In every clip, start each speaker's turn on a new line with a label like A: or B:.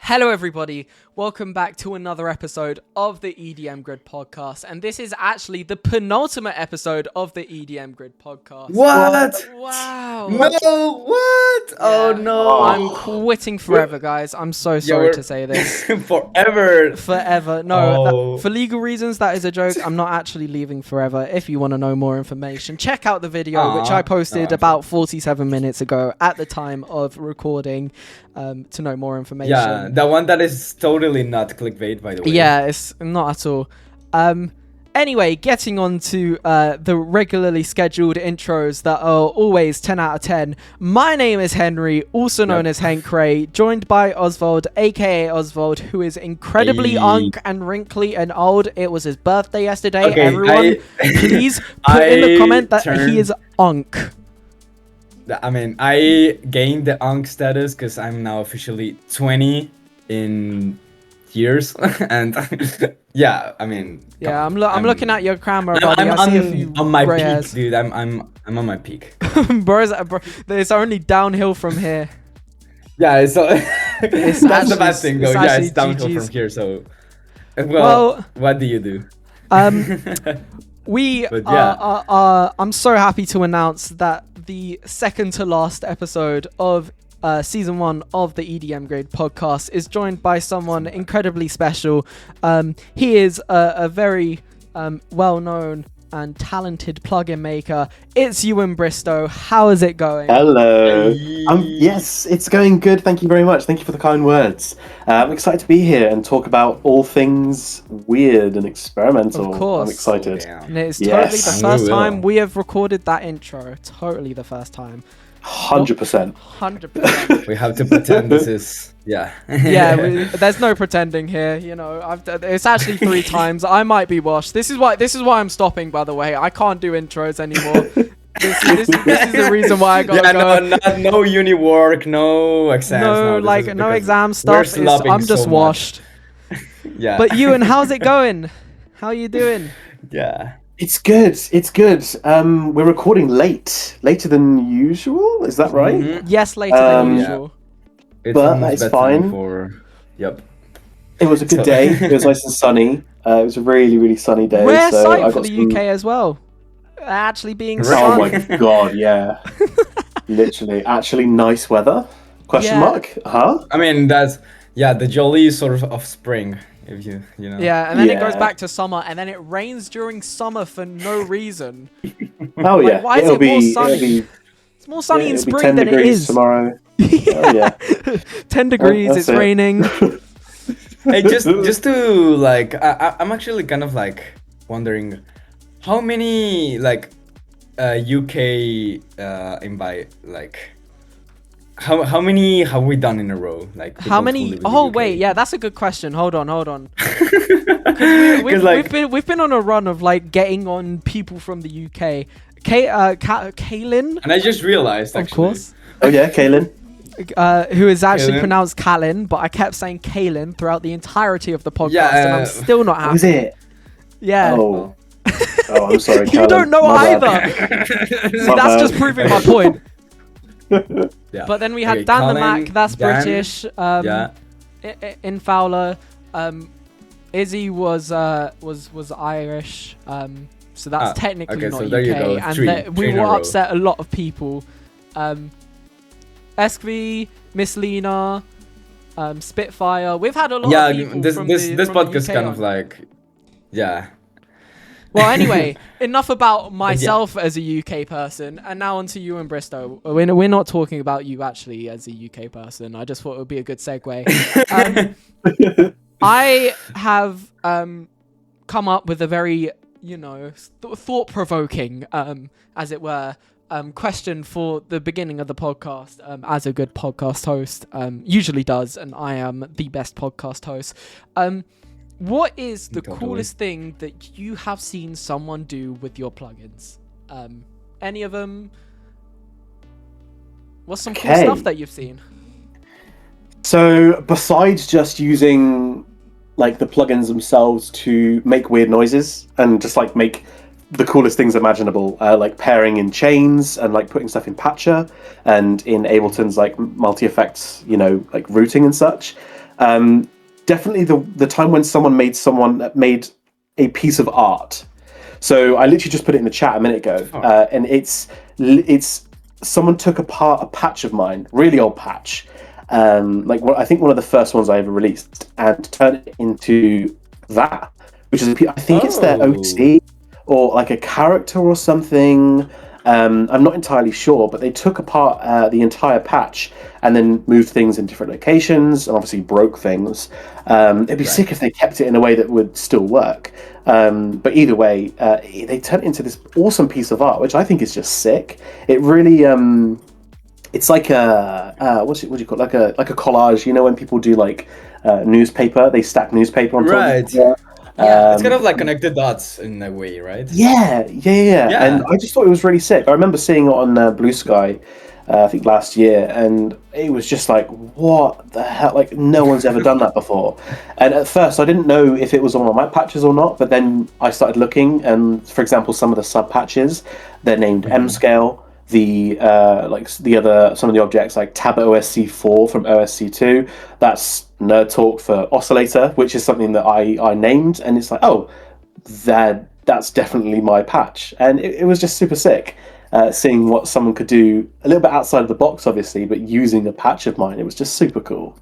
A: Hello everybody, welcome back to another episode of the EDM Grid podcast, and this is actually the penultimate episode of the EDM Grid podcast.
B: What?
A: Wow.
B: No, what? Oh no.
A: I'm quitting forever, guys. I'm so sorry to say this.
B: Forever.
A: Forever. No,
B: Oh.
A: for legal reasons, that is a joke. I'm not actually leaving forever. If you want to know more information, check out the video, which I posted about 47 minutes ago at the time of recording to know more information.
B: Yeah, the one that is totally not clickbait, by the way.
A: Yeah, it's not at all. Anyway, getting on to the regularly scheduled intros that are always 10 out of 10. My name is Henry, also known as Hank Ray, joined by Oswald, aka Oswald, who is incredibly unk and wrinkly and old. It was his birthday yesterday.
B: Okay,
A: Everyone, please put in the comment that he is unk.
B: I mean, I gained the unk status because I'm now officially 20 in years, and yeah, I mean,
A: yeah, I'm looking at your camera, buddy.
B: I'm
A: I see a few
B: on my
A: gray
B: peak,
A: hairs.
B: dude. I'm on my peak.
A: bro, it's only downhill from here.
B: Yeah, so
A: It's
B: that's the bad thing, though. Yeah, it's downhill
A: GG's.
B: from here. So, well, what do you do? But yeah.
A: I'm so happy to announce that the second to last episode of season 1 of the EDM Grade podcast is joined by someone incredibly special. He is a very well-known and talented plugin maker. It's Ewan Bristow. How is it going?
C: Hello. Yes, it's going good. Thank you very much. Thank you for the kind words. I'm excited to be here and talk about all things weird and experimental.
A: Of course.
C: I'm excited.
A: And it's
C: Yes.
A: totally the
B: And
A: first
B: we will.
A: time we have recorded that intro. Totally the first time.
C: 100%.
A: 100%.
B: We have to pretend this is yeah.
A: There's no pretending here. You know, it's actually 3 times. I might be washed. This is why I'm stopping. By the way, I can't do intros anymore. This is the reason why I gotta go.
B: No uni work, no exams.
A: No,
B: this
A: like
B: is
A: no
B: because
A: exam
B: we're
A: stuff.
B: slobbing
A: I'm just
B: so
A: washed.
B: much. Yeah.
A: But Ewan, how's it going? How are you doing?
B: yeah.
C: It's good. It's good. We're recording later than usual. Is that right?
B: Mhm.
A: Yes, later than
C: Yeah.
A: usual.
B: It's
C: But
B: almost
C: that's
B: bedtime
C: fine.
B: For... Yep.
C: It was a good day. It was nice and sunny. It was a really, really sunny day.
A: Rare
C: so
A: sight
C: I
A: for
C: got
A: the
C: some...
A: UK as well. Actually being
B: Right.
C: Oh
A: sun.
C: my god, yeah. Literally, actually nice weather? Question
A: Yeah.
C: mark? Huh?
B: I mean that's the jolly sort of spring, if you know.
A: Yeah, and then it goes
C: Yeah.
A: back to summer, and then it rains during summer for no reason.
C: Oh
A: Like,
C: yeah.
A: why is
C: it'll
A: it more
C: be,
A: sunny?
C: It'll be,
A: It's more sunny in
C: it'll be
A: spring
C: 10
A: than it
C: degrees
A: is.
C: tomorrow.
A: yeah.
C: Oh, yeah.
A: 10 degrees,
C: that's
A: it's
C: it.
A: raining.
B: Hey, just to like, I'm actually kind of like wondering how many like UK invite like. How many have we done in a row? Like
A: How
B: people who
A: many?
B: live in the
A: Oh
B: UK?
A: wait, yeah, that's a good question. Hold on. We've been on a run of like getting on people from the UK. Kaylin,
B: And I just realized actually.
A: of course,
C: Oh yeah, Kaylin.
A: who is actually
B: Kaylin.
A: pronounced Kalin, but I kept saying Kaylin throughout the entirety of the podcast,
B: Yeah,
A: and I'm still not happy.
C: Was it?
A: Yeah.
C: Oh. Oh, I'm sorry.
A: You
C: Callum.
A: don't know
C: My
A: either.
C: bad.
A: See,
C: My
A: that's
C: bad.
A: just proving my point.
B: Yeah.
A: But then we had
B: Okay,
A: Dan the
B: Colin,
A: Mac, that's
B: Dan,
A: British.
B: yeah.
A: In Fowler, Izzy was Irish. So that's technically
B: okay,
A: not
B: so
A: UK.
B: there you go.
A: And
B: Three
A: we
B: in a
A: will
B: row.
A: upset a lot of people. SKV, Miss Lena, Spitfire. We've had a lot
B: Yeah,
A: of people
B: this
A: from
B: this
A: the,
B: this
A: from the
B: podcast
A: UK
B: kind of
A: on.
B: like, yeah.
A: Well, anyway, enough about myself as a UK person, and now on to you and Bristow. We're not talking about you actually as a UK person. I just thought it would be a good segue. I have come up with a very, thought-provoking, as it were, question for the beginning of the podcast, as a good podcast host usually does, and I am the best podcast host. What is the
B: Totally.
A: coolest thing that you have seen someone do with your plugins? Any of them? What's some cool
C: Okay.
A: stuff that you've seen?
C: So, besides just using like the plugins themselves to make weird noises and just like make the coolest things imaginable, like pairing in chains and like putting stuff in Patcher and in Ableton's like multi-effects, like routing and such. Definitely the time when someone made a piece of art. So I literally just put it in the chat a minute ago, and it's someone took apart a patch of mine, really old patch, I think one of the first ones I ever released, and turned it into that, which is I think it's their OC or like a character or something. I'm not entirely sure, but they took apart the entire patch and then moved things in different locations and obviously broke things. It'd be sick if they kept it in a way that would still work. But either way, they turned it into this awesome piece of art, which I think is just sick. It really, it's like a what do you call it? Like a collage. You know, when people do like newspaper, they stack newspaper on top.
B: Right. Yeah, it's kind of like connected dots in a way, right?
C: Yeah. And I just thought it was really sick. I remember seeing it on Blue Sky, I think last year, and it was just like, what the hell? Like, no one's ever done that before. And at first, I didn't know if it was on my patches or not, but then I started looking, and for example, some of the sub patches, they're named M Scale. Some of the objects like Tab OSC4 from OSC2, that's Nerd Talk for Oscillator, which is something that I named, and it's like, oh, that's definitely my patch. And it was just super sick, seeing what someone could do a little bit outside of the box, obviously, but using a patch of mine. It was just super cool.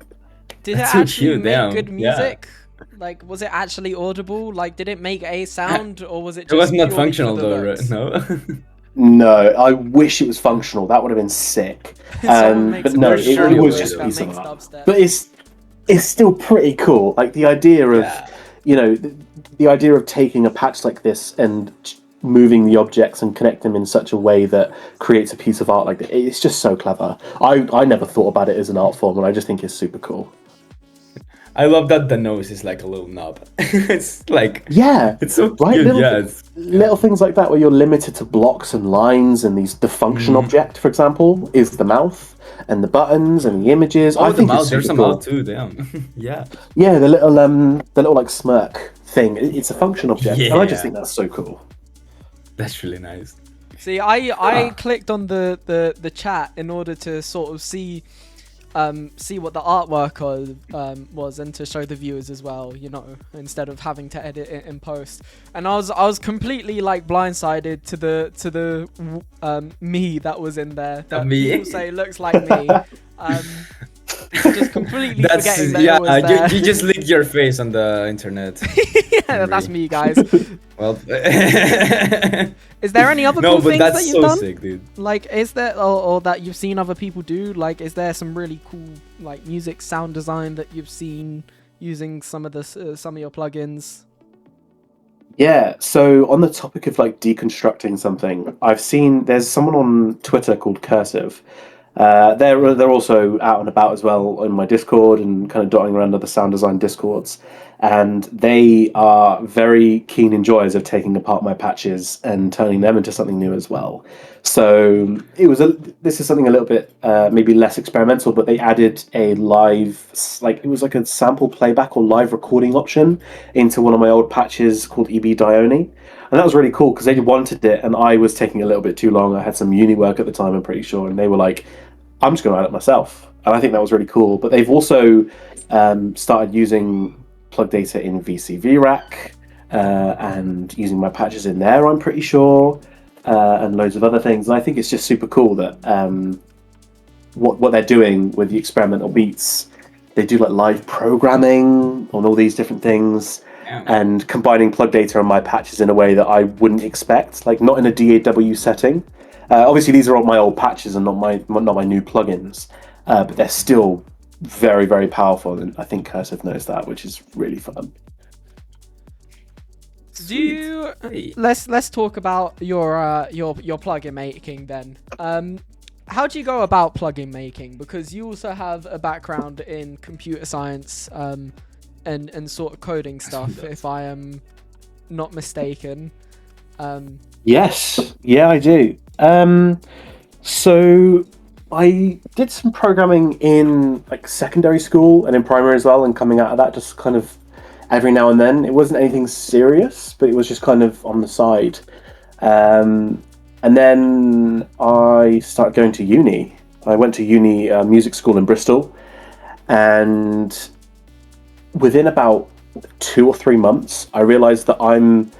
A: Did it actually make good music? Like, was it actually audible? Like, did it make a sound, or was it just...
B: It was not functional though, right? No.
C: No, I wish it was functional. That would have been sick. But no, it was just a piece of art. But it's still pretty cool. Like the idea of, the idea of taking a patch like this and moving the objects and connect them in such a way that creates a piece of art like that. It's just so clever. I never thought about it as an art form, and I just think it's super cool. I
B: love that the nose is like a little knob. It's like...
C: Yeah.
B: It's so
C: right?
B: cute,
C: Little things like that where you're limited to blocks and lines, and the function object, for example, is the mouth, and the buttons and the images. I think
B: there's a mouth too, damn. Yeah.
C: Yeah, the little like smirk thing. It's a function object, and I just think that's so cool.
B: That's really nice.
A: See, I clicked on the chat in order to sort of see what the artwork was, and to show the viewers as well, instead of having to edit it in post. And I was completely like blindsided to the me that was in there. That people say looks like me. Just completely forgetting that it was there.
B: You just leaked your face on the internet.
A: Yeah, that's me, guys.
B: Well,
A: is there any other cool things that you've done?
B: Sick, dude.
A: Like, is there or that you've seen other people do? Like, is there some really cool like music sound design that you've seen using some of your plugins?
C: Yeah. So on the topic of like deconstructing something, I've seen there's someone on Twitter called Cursive. They're also out and about as well in my Discord and kind of dotting around other sound design Discords, and they are very keen enjoyers of taking apart my patches and turning them into something new as well. So this is something a little bit maybe less experimental, but they added a live, it was like a sample playback or live recording option into one of my old patches called EB Dione. And that was really cool because they wanted it, and I was taking a little bit too long. I had some uni work at the time, I'm pretty sure, and they were like, I'm just going to add it myself. And I think that was really cool. But they've also started using plug data in VCV Rack and using my patches in there, I'm pretty sure, and loads of other things. And I think it's just super cool that what they're doing with the experimental beats, they do like live programming on all these different things. And combining plug data on my patches in a way that I wouldn't expect, like not in a DAW setting. Obviously, these are all my old patches and not my new plugins, but they're still very, very powerful, and I think Cursive knows that, which is really fun.
A: Let's talk about your plugin making then. How do you go about plugin making? Because you also have a background in computer science. And sort of coding stuff, if I am not mistaken.
C: Yes, yeah, I do. So I did some programming in like secondary school and in primary as well, and coming out of that just kind of every now and then. It wasn't anything serious, but it was just kind of on the side. And then I started going to uni. I went to uni music school in Bristol, and within about 2 or 3 months, I realized that I'm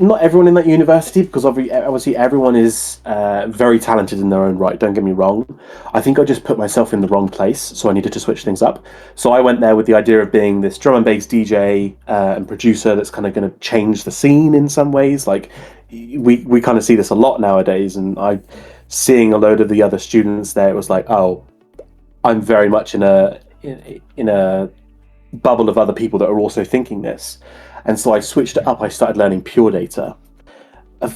C: not everyone in that university, because obviously everyone is very talented in their own right, don't get me wrong. I think I just put myself in the wrong place, so I needed to switch things up. So I went there with the idea of being this drum and bass DJ and producer that's kind of going to change the scene in some ways. Like, we kind of see this a lot nowadays, and seeing a load of the other students there, it was like, oh, I'm very much in a bubble of other people that are also thinking this. And so I switched it up. I started learning pure data. Do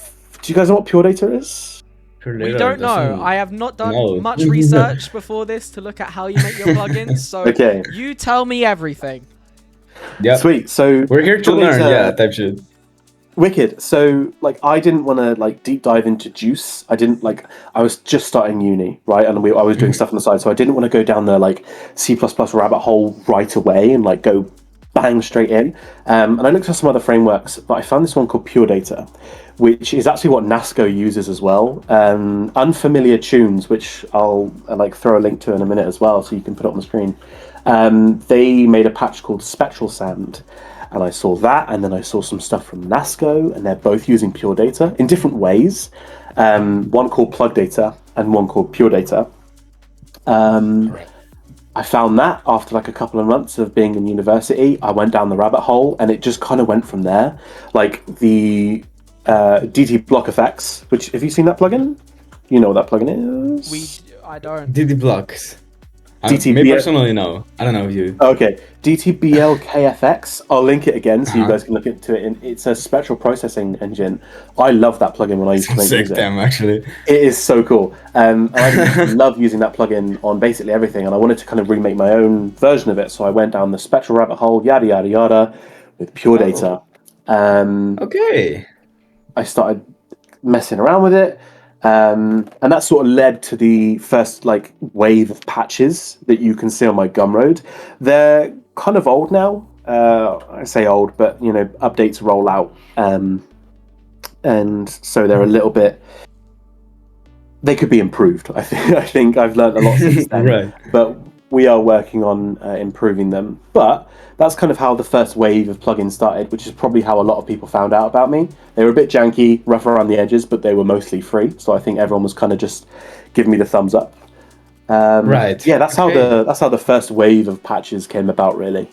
C: you guys know what pure data is?
A: We don't know. I have not done much research before this to look at how you make your plugins. So
C: okay.
A: You tell me everything.
B: Yeah.
C: Sweet. So
B: we're here to learn. Yeah, type shit.
C: Wicked. So I didn't want to deep dive into JUCE. I was just starting uni, right? And I was doing stuff on the side, so I didn't want to go down the C++ rabbit hole right away and go bang straight in. And I looked at some other frameworks, but I found this one called Pure Data, which is actually what NASCO uses as well. Unfamiliar Tunes, which I'll throw a link to in a minute as well, so you can put it on the screen. They made a patch called Spectral Sand, and I saw that, and then I saw some stuff from NASCO, and they're both using Pure Data in different ways. One called Plug Data and one called Pure Data. I found that after a couple of months of being in university, I went down the rabbit hole, and it just kind of went from there. The DT Block Effects, which, have you seen that plugin? You know what that plugin is?
A: I don't.
B: DT Blocks.
C: DTBL.
B: Me personally, no. I don't know if you.
C: Okay, DTBLKFX. I'll link it again so you guys can look into it. It's a spectral processing engine. I love that plugin when I used to make music.
B: Damn, actually.
C: It is so cool. I love using that plugin on basically everything, and I wanted to kind of remake my own version of it. So I went down the spectral rabbit hole, yada yada yada, with Pure Data.
B: Okay.
C: I started messing around with it. And that sort of led to the first wave of patches that you can see on my Gumroad. They're kind of old now. I say old, but updates roll out, and so they're a little bit. They could be improved. I think I've learned a lot since then.
B: Right.
C: But we are working on improving them. But that's kind of how the first wave of plugins started, which is probably how a lot of people found out about me. They were a bit janky, rough around the edges, but they were mostly free. So I think everyone was kind of just giving me the thumbs up.
B: Right.
C: Yeah, that's how the first wave of patches came about, really.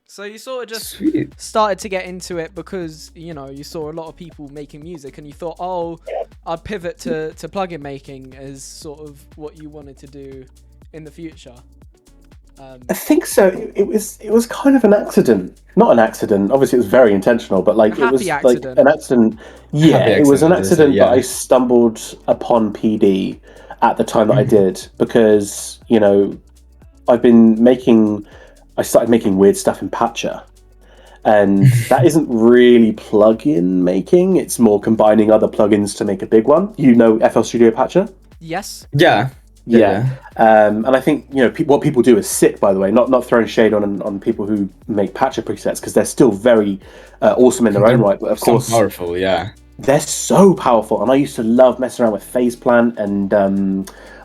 A: So you sort of just
B: Sweet.
A: started to get into it because you saw a lot of people making music, and you thought, oh, I'd pivot to plugin making as sort of what you wanted to do in the future.
C: I think so. It was kind of an accident. Not an accident. Obviously, it was very intentional, but it was
A: accident.
C: an accident. Yeah, it was an accident.
B: Yeah.
C: But I stumbled upon PD at the time that I did, because I started making weird stuff in Patcher, and that isn't really plugin making. It's more combining other plugins to make a big one. FL Studio Patcher?
A: Yes.
B: Yeah.
C: Yeah. And I think what people do is sick, by the way. Not throwing shade on people who make Patcher presets, because they're still very awesome in their own right. But of course,
B: powerful. Yeah.
C: They're so powerful, and I used to love messing around with phase plant and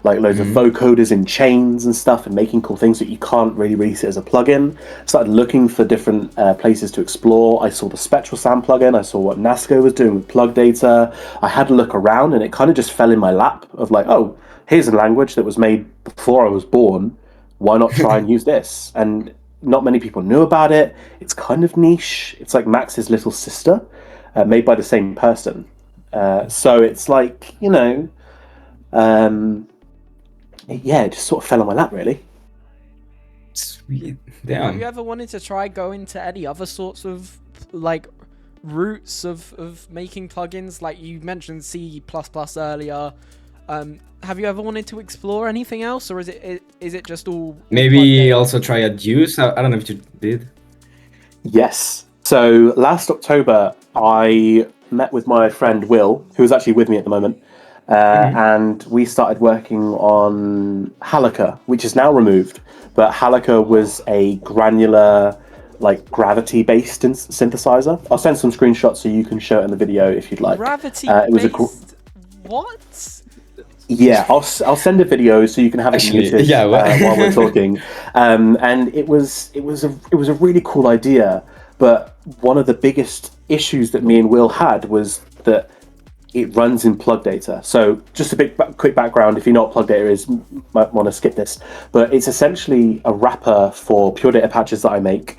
C: loads of vocoders in chains and stuff, and making cool things that you can't really release it as a plugin. Started looking for different places to explore. I saw the Spectral Sound plugin. I saw what NASCO was doing with plug data. I had a look around, and it kind of just fell in my lap of oh, here's a language that was made before I was born. Why not try and use this? And not many people knew about it. It's kind of niche. It's like Max's little sister, made by the same person. So it's it just sort of fell on my lap, really.
B: Sweet. Damn.
A: Have you ever wanted to try go into any other sorts of routes of making plugins? Like you mentioned C++ earlier. Have you ever wanted to explore anything else, or is it just all?
B: Maybe also try a JUCE. I don't know if you did.
C: Yes. So last October, I met with my friend Will, who is actually with me at the moment, and we started working on Halaka, which is now removed. But Halaka was a granular, gravity-based synthesizer. I'll send some screenshots so you can show it in the video if you'd like.
A: Gravity-based? What?
C: Yeah, I'll send a video so you can have it
B: Actually,
C: muted
B: yeah.
C: while we're talking. And it was a really cool idea, but one of the biggest issues that me and Will had was that it runs in plug data. So just a quick background, if you know what plug data is, might want to skip this, but it's essentially a wrapper for pure data patches that I make,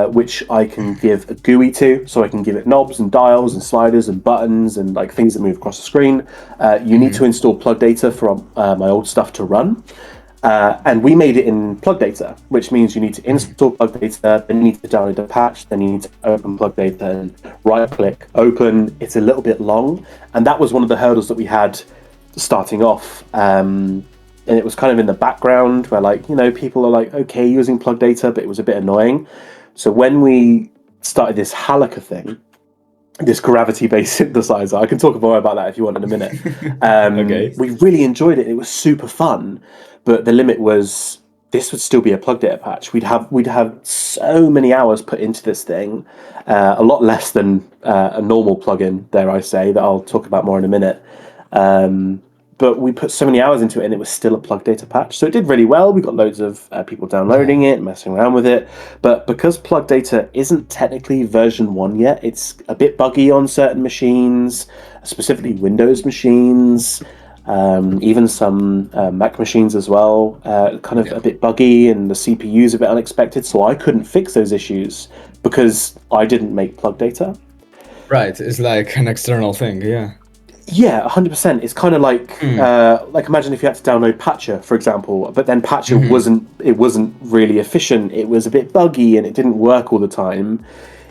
C: which I can give a GUI to, so I can give it knobs and dials and sliders and buttons and like things that move across the screen. You need to install plug data for my old stuff to run. And we made it in plug data, which means you need to install plug data, then you need to download a patch, then you need to open plug data and right click, open. It's a little bit long. And that was one of the hurdles that we had starting off. And it was kind of in the background where people are like, okay, using plug data, but it was a bit annoying. So when we started this Halaka thing, this gravity-based synthesizer, I can talk more about that if you want in a minute.
B: Okay.
C: We really enjoyed it. It was super fun. But the limit was this would still be a plug data patch. We'd have so many hours put into this thing, a lot less than a normal plugin, dare I say, that I'll talk about more in a minute. But we put so many hours into it, and it was still a plug data patch. So it did really well. We got loads of people downloading it, messing around with it. But because plug data isn't technically version 1 yet, it's a bit buggy on certain machines, specifically Windows machines. Even some Mac machines as well, kind of a bit buggy, and the CPU's a bit unexpected. So I couldn't fix those issues because I didn't make plug data.
B: Right, it's like an external thing, yeah.
C: Yeah, 100%. It's kind of like imagine if you had to download Patcher, for example, but then Patcher wasn't really efficient. It was a bit buggy and it didn't work all the time.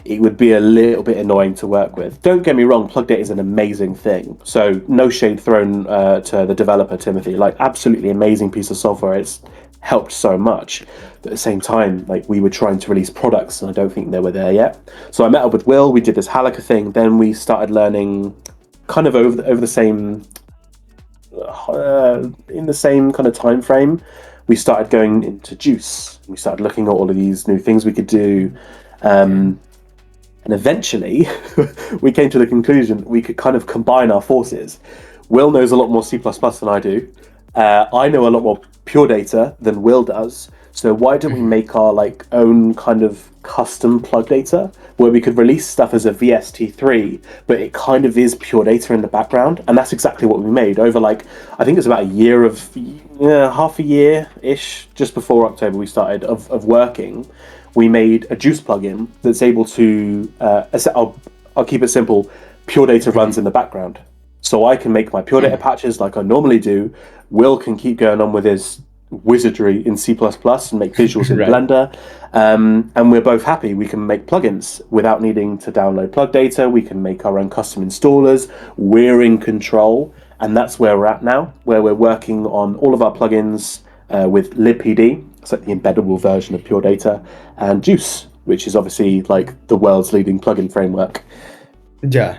C: It would be a little bit annoying to work with. Don't get me wrong, plug data is an amazing thing. So no shade thrown to the developer, Timothy. Like, absolutely amazing piece of software. It's helped so much. But at the same time, like, we were trying to release products and I don't think they were there yet. So I met up with Will, we did this Halaka thing, then we started learning kind of over the same in the same kind of time frame. We started going into JUCE. We started looking at all of these new things we could do. And eventually, we came to the conclusion we could kind of combine our forces. Will knows a lot more C++ than I do. I know a lot more pure data than Will does. So why don't we make our own kind of custom plug data where we could release stuff as a VST3, but it kind of is pure data in the background? And that's exactly what we made over I think it's about half a year-ish, just before October we started of working. We made a JUCE plugin that's able to, I'll keep it simple, pure data runs in the background. So I can make my pure data patches like I normally do. Will can keep going on with his wizardry in C++ and make visuals in
B: Right.
C: Blender. And we're both happy. We can make plugins without needing to download plug data. We can make our own custom installers. We're in control. And that's where we're at now, where we're working on all of our plugins with libpd. It's like the embeddable version of pure data, and JUCE, which is obviously the world's leading plugin framework.
B: Yeah.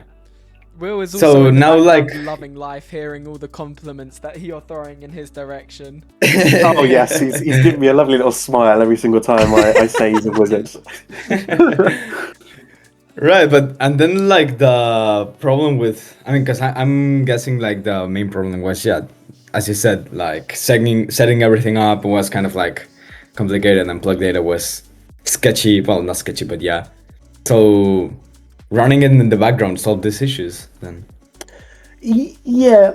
A: Will is
B: So
A: also in the
B: now,
A: background loving life, hearing all the compliments that you're throwing in his direction.
C: Oh yes, he's giving me a lovely little smile every single time I say he's a wizard.
B: Right, and then the problem with, because I'm guessing the main problem was, as you said, setting everything up was kind of complicated, and plug data was sketchy. Well, not sketchy, but yeah. So running it in the background solved these issues then.
C: Yeah,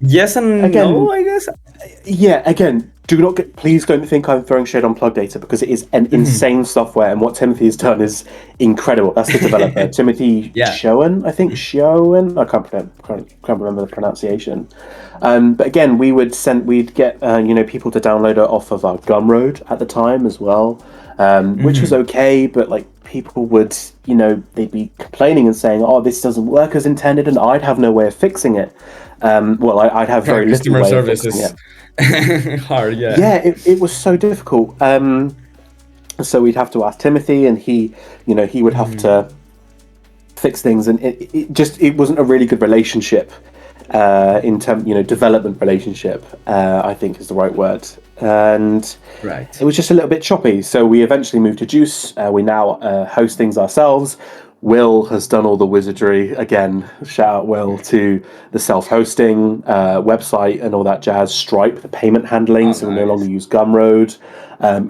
B: yes and
C: again,
B: no, I guess.
C: Yeah, again, please don't think I'm throwing shade on plug data, because it is an insane software, and what Timothy has done is incredible. That's the developer, Timothy Schoen, I think. Schoen, I can't remember the pronunciation. But again, we'd get people to download it off of our Gumroad at the time as well, which was okay, but people would, they'd be complaining and saying, "Oh, this doesn't work as intended," and I'd have no way of fixing it. I'd have very little way of fixing it.
B: Hard, yeah.
C: Yeah, it was so difficult. So we'd have to ask Timothy, and he would have to fix things, and it wasn't a really good relationship. In terms, development relationship, I think is the right word, and
B: right.
C: It was just a little bit choppy. So we eventually moved to JUCE. We now host things ourselves. Will has done all the wizardry. Again, shout out Will to the self-hosting website and all that jazz. Stripe, the payment handling, so we no longer use Gumroad.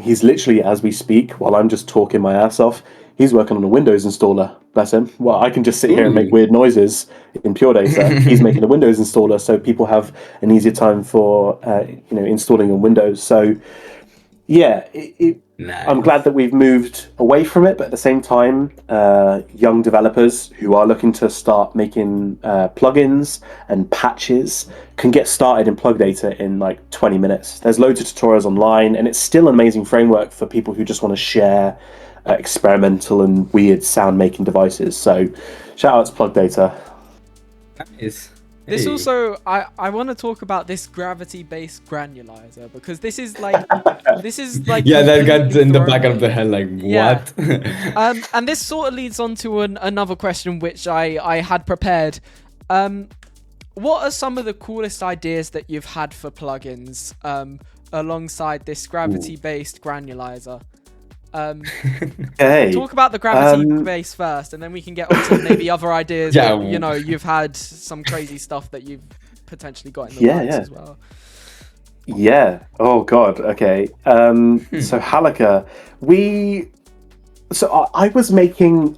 C: He's literally, as we speak, while I'm just talking my ass off, he's working on a Windows installer. Bless him. Well, I can just sit here and make weird noises in Pure Data. He's making a Windows installer, so people have an easier time for installing on Windows. So yeah,
B: Nice.
C: I'm glad that we've moved away from it, but at the same time, young developers who are looking to start making plugins and patches can get started in Plug Data in like 20 minutes. There's loads of tutorials online, and it's still an amazing framework for people who just want to share experimental and weird sound making devices. So shout out to Plug Data.
B: Nice.
A: This
B: Hey.
A: also, I want to talk about this gravity-based granulizer, because this is like
B: Yeah, that got
A: completely
B: in the
A: thrown
B: back of
A: me.
B: the head, like,
A: Yeah.
B: what?
A: And this sort of leads on to another question which I had prepared. What are some of the coolest ideas that you've had for plugins alongside this gravity-based granulizer?
C: Hey,
A: Talk about the gravity base first, and then we can get on to maybe other ideas.
B: Yeah.
A: That, you've had some crazy stuff that you've potentially got in the works as well.
C: Yeah. Oh God. Okay. So Halaka,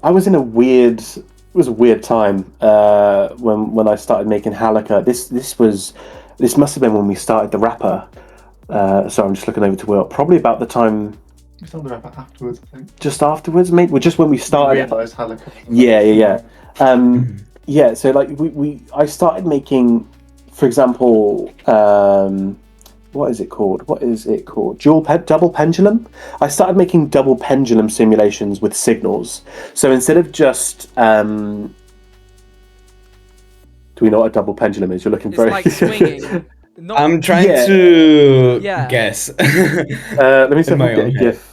C: I was in a weird. It was a weird time when I started making Halaka. This must have been when we started the wrapper. So I'm just looking over to Will. Probably about the time.
D: We started the wrapper afterwards, I think.
C: Just afterwards, maybe. Well, just when we started.
D: We realised Halaka.
C: Yeah. So like I started making, for example, what is it called? Double pendulum. I started making double pendulum simulations with signals. So instead of just, do we know what a double pendulum is? You're looking
A: It's
C: for
A: like swinging.
B: I'm trying
C: Yeah.
B: to
A: Yeah.
B: guess.
C: Let me see if I
B: my
C: can get a
B: own
C: GIF.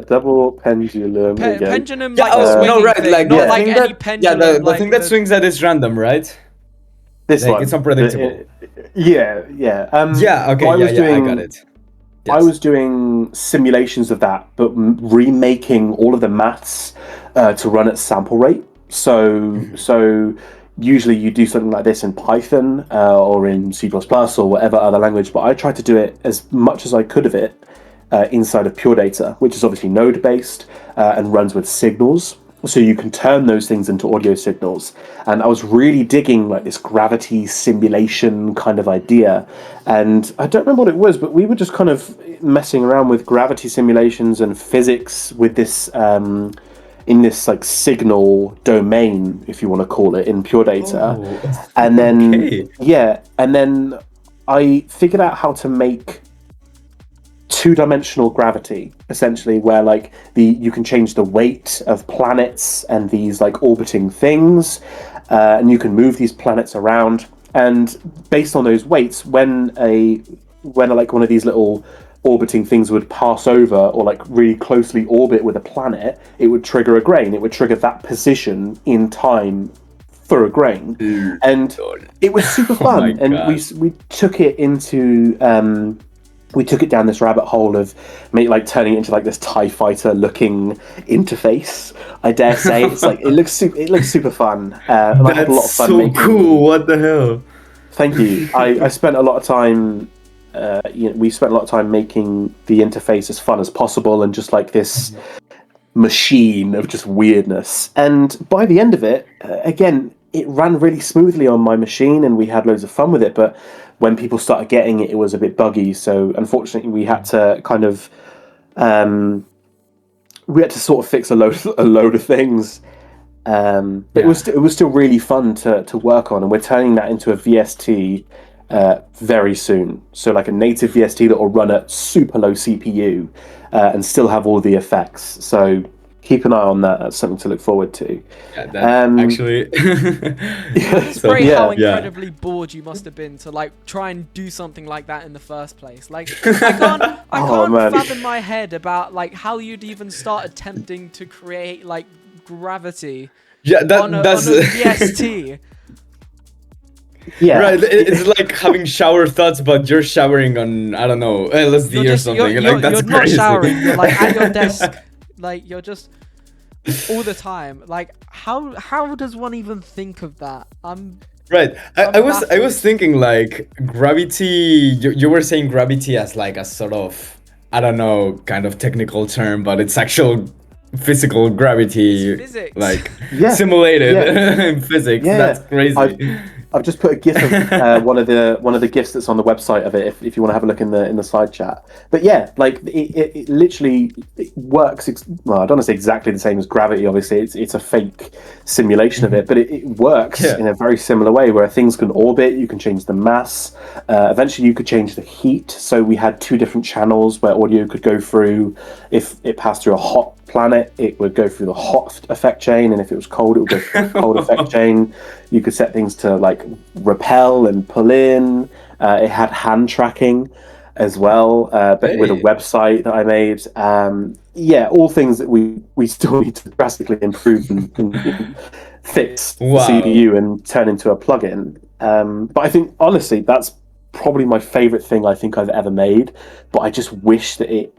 C: Double pendulum. There you go.
A: Pendulum,
B: Yeah,
A: like a
B: oh,
A: swinging
B: no, right,
A: thing,
B: like,
A: not
C: yeah.
A: like
B: thing
A: any
B: that-
A: pendulum.
B: Yeah, the
A: like
B: thing that swings that is random, right?
C: This
B: Like,
C: one.
B: it's unpredictable.
C: Yeah.
B: Yeah, okay,
C: what
B: I got it.
C: I
B: Yes.
C: was doing simulations of that, but remaking all of the maths to run at sample rate. So usually you do something like this in Python or in C++ or whatever other language, but I tried to do it as much as I could of it inside of Pure Data, which is obviously node-based and runs with signals. So you can turn those things into audio signals. And I was really digging like this gravity simulation kind of idea. And I don't remember what it was, but we were just kind of messing around with gravity simulations and physics with this in this like signal domain, if you want to call it, in Pure Data.
B: Oh,
C: And then
B: okay.
C: and then I figured out how to make two-dimensional gravity, essentially, where like you can change the weight of planets and these like orbiting things, and you can move these planets around. And based on those weights, when like one of these little orbiting things would pass over or like really closely orbit with a planet, it would trigger a grain. It would trigger that position in time for a grain, and it was super fun.
B: my
C: And
B: God.
C: we took it into we took it down this rabbit hole of turning it into like this TIE fighter looking interface. I dare say it's like it looks super fun. And I had a lot of
B: That's
C: fun
B: so
C: making.
B: cool. What the hell?
C: Thank you. I spent a lot of time. We spent a lot of time making the interface as fun as possible, and just like this machine of just weirdness. And by the end of it, again, it ran really smoothly on my machine, and we had loads of fun with it. But when people started getting it, it was a bit buggy. So unfortunately, we had to kind of sort of fix a load of things. But it was still really fun to work on, and we're turning that into a VST very soon. So like a native VST that will run at super low CPU and still have all the effects. So keep an eye on that. That's something to look forward to.
B: Yeah, that actually.
A: It's
B: So,
A: great how
B: yeah.
A: incredibly bored you must have been to like try and do something like that in the first place. Like I can't
C: man.
A: fathom my head about like how you'd even start attempting to create like gravity
B: Yeah,
A: on a
B: that's
A: VST.
C: Yeah.
B: right. It's like having shower thoughts, but you're showering on, I don't know, LSD or something. Like that's
A: you're
B: crazy.
A: not showering. You're like at your desk, like you're just all the time. Like how does one even think of that?
B: Right. I was
A: baffled.
B: thinking like gravity. You were saying gravity as like a sort of, I don't know, kind of technical term, but it's actual physical gravity,
A: It's physics.
B: like
C: Yeah,
B: simulated
C: yeah.
B: in physics.
C: Yeah,
B: That's crazy.
C: I've just put a GIF of one of the GIFs that's on the website of it. If you want to have a look in the side chat. But yeah, like it literally works. Well, I don't want to say exactly the same as gravity. Obviously, it's a fake simulation of it, but it works
B: Yeah.
C: in a very similar way where things can orbit. You can change the mass. Eventually, you could change the heat. So we had 2 different channels where audio could go through. If it passed through a hot planet, it would go through the hot effect chain, and if it was cold, it would go through the cold effect chain. You could set things to like repel and pull in. It had hand tracking as well, but with a
B: Hey.
C: website that I made. Yeah, all things that we still need to drastically improve and fix the
B: Wow.
C: CPU and turn into a plugin. But I think honestly, that's probably my favorite thing I think I've ever made. But I just wish that it.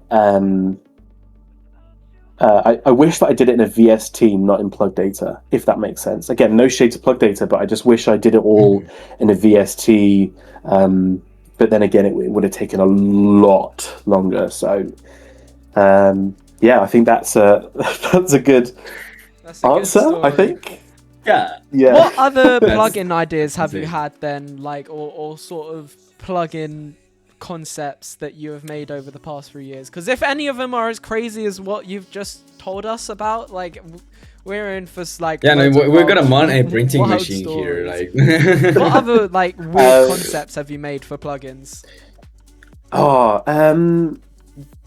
C: I wish that I did it in a VST, not in plug data, if that makes sense. Again, no shade to plug data, but I just wish I did it all in a VST. But then again, it would have taken a lot longer. So, yeah, I think that's a that's a good
A: That's a good
C: answer.
A: story.
C: I think.
B: Yeah.
C: Yeah.
A: What other
B: That's
A: plugin ideas have you
B: insane.
A: had then, like, or sort of plugin concepts that you have made over the past 3 years? Because if any of them are as crazy as what you've just told us about, like, we're in for like.
B: Yeah, no,
A: loads of
B: we got a
A: wild-
B: printing
A: wild
B: machine here.
A: stories.
B: Like,
A: What other like weird concepts have you made for plugins?
C: Oh,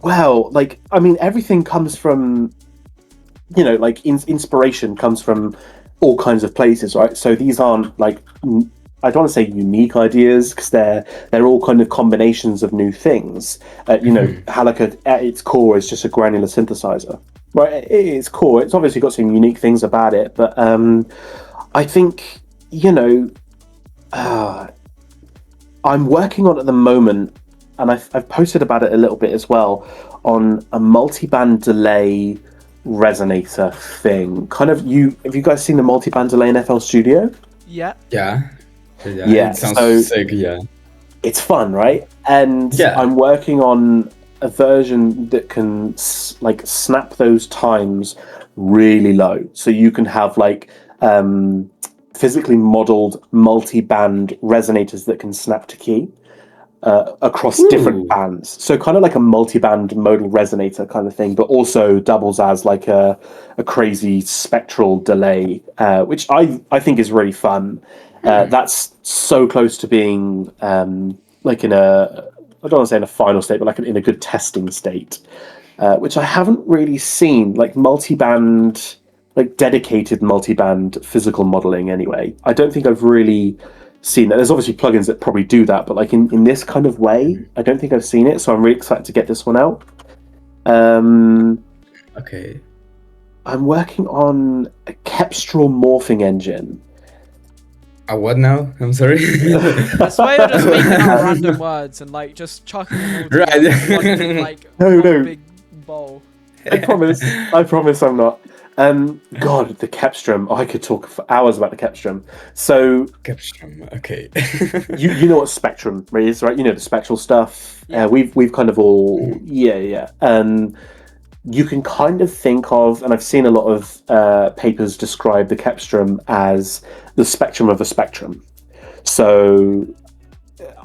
C: well, like I mean, everything comes from, like inspiration comes from all kinds of places, right? So these aren't like I don't want to say unique ideas because they're all kind of combinations of new things. Halakha at its core is just a granular synthesizer, right? At its core, it's obviously got some unique things about it, but I think I'm working on at the moment, and I've posted about it a little bit as well, on a multi-band delay resonator thing. Kind of, have you guys seen the multi-band delay in FL Studio?
A: Yeah.
B: yeah.
C: Yeah,
B: It sounds
C: so-
B: sick. Yeah.
C: It's fun, right? And
B: Yeah.
C: I'm working on a version that can snap those times really low, so you can have physically modeled multi-band resonators that can snap to key across different bands. So kind of like a multi-band modal resonator kind of thing, but also doubles as like a crazy spectral delay, which I think is really fun. That's so close to being like in a, I don't want to say in a final state, but like in a good testing state, which I haven't really seen, like multi-band, like dedicated multi-band physical modeling anyway. I don't think I've really seen that. There's obviously plugins that probably do that, but like in this kind of way, I don't think I've seen it. So I'm really excited to get this one out.
B: Okay.
C: I'm working on a Kestrum morphing engine.
B: What now? I'm sorry.
A: I swear you're just making up random words and like just chucking them all
B: Right.
A: together in one, like
C: No,
A: one
C: no.
A: big bowl.
C: I promise I'm not. God, the Kestrum. I could talk for hours about the Kestrum. So
B: Kestrum. Okay.
C: you know what spectrum is, right? You know the spectral stuff.
A: Yeah.
C: We've kind of all yeah. You can kind of think of, and I've seen a lot of papers describe the Kestrum as the spectrum of a spectrum. So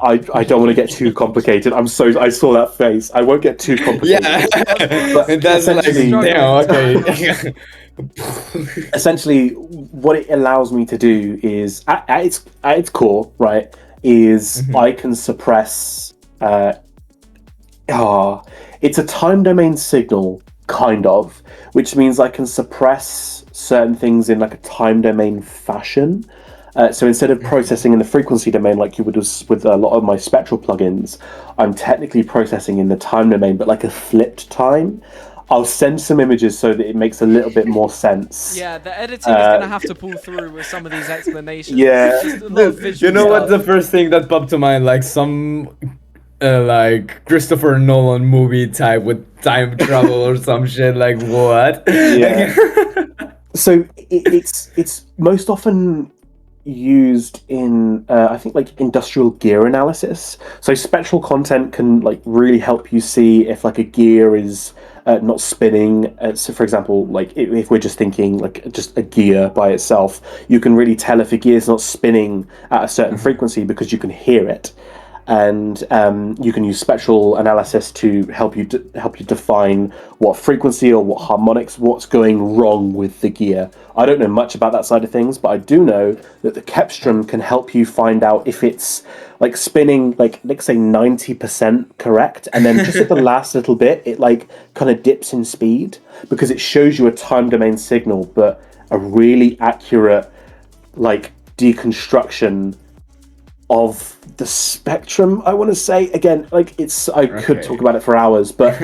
C: I don't want to get too complicated. I saw that face. I won't get too complicated.
B: Yeah.
C: But
B: That's like
C: essentially-
B: damn. Okay.
C: Essentially, what it allows me to do is, at its core, right, is I can suppress. It's a time domain signal, kind of, which means I can suppress certain things in like a time domain fashion. So instead of processing in the frequency domain like you would with a lot of my spectral plugins, I'm technically processing in the time domain, but like a flipped time. I'll send some images so that it makes a little bit more sense.
A: Yeah, the editing is gonna have to pull through with some of these explanations.
C: Yeah.
A: Just a lot of visual
B: You know what's
A: stuff.
B: the first thing that popped to mind? Like some like Christopher Nolan movie type with time travel or some shit. Like what?
C: Yeah. So it's most often used in I think like industrial gear analysis. So spectral content can like really help you see if like a gear is not spinning. So for example, like if we're just thinking like just a gear by itself, you can really tell if a gear is not spinning at a certain frequency because you can hear it. And you can use spectral analysis to help you define what frequency or what harmonics, what's going wrong with the gear. I don't know much about that side of things, but I do know that the kestrum can help you find out if it's like spinning like let's say 90% correct, and then just at the last little bit it like kind of dips in speed because it shows you a time domain signal, but a really accurate like deconstruction of the spectrum. I want to say again, like I could talk about it for hours, but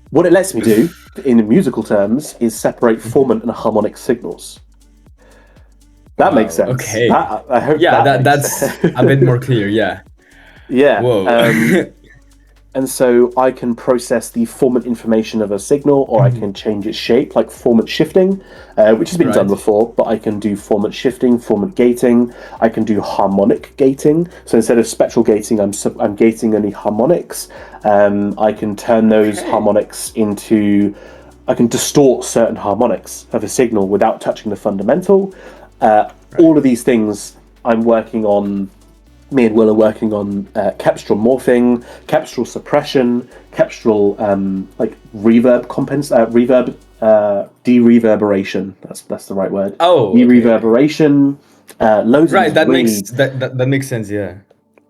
C: what it lets me do in musical terms is separate formant and harmonic signals. That makes sense.
B: Okay.
C: I hope
B: that's a bit more clear. Yeah.
C: Yeah.
B: Whoa.
C: And so I can process the formant information of a signal, or I can change its shape, like formant shifting, which has been done before, but I can do formant shifting, formant gating. I can do harmonic gating. So instead of spectral gating, I'm gating only harmonics. I can turn those harmonics into... I can distort certain harmonics of a signal without touching the fundamental. All of these things I'm working on. Me and Will are working on kestrum morphing, kestral suppression, kestral like reverb de-reverberation. That's the right word.
B: Oh,
C: de-reverberation. Loads of
B: that
C: really...
B: makes that makes sense. Yeah.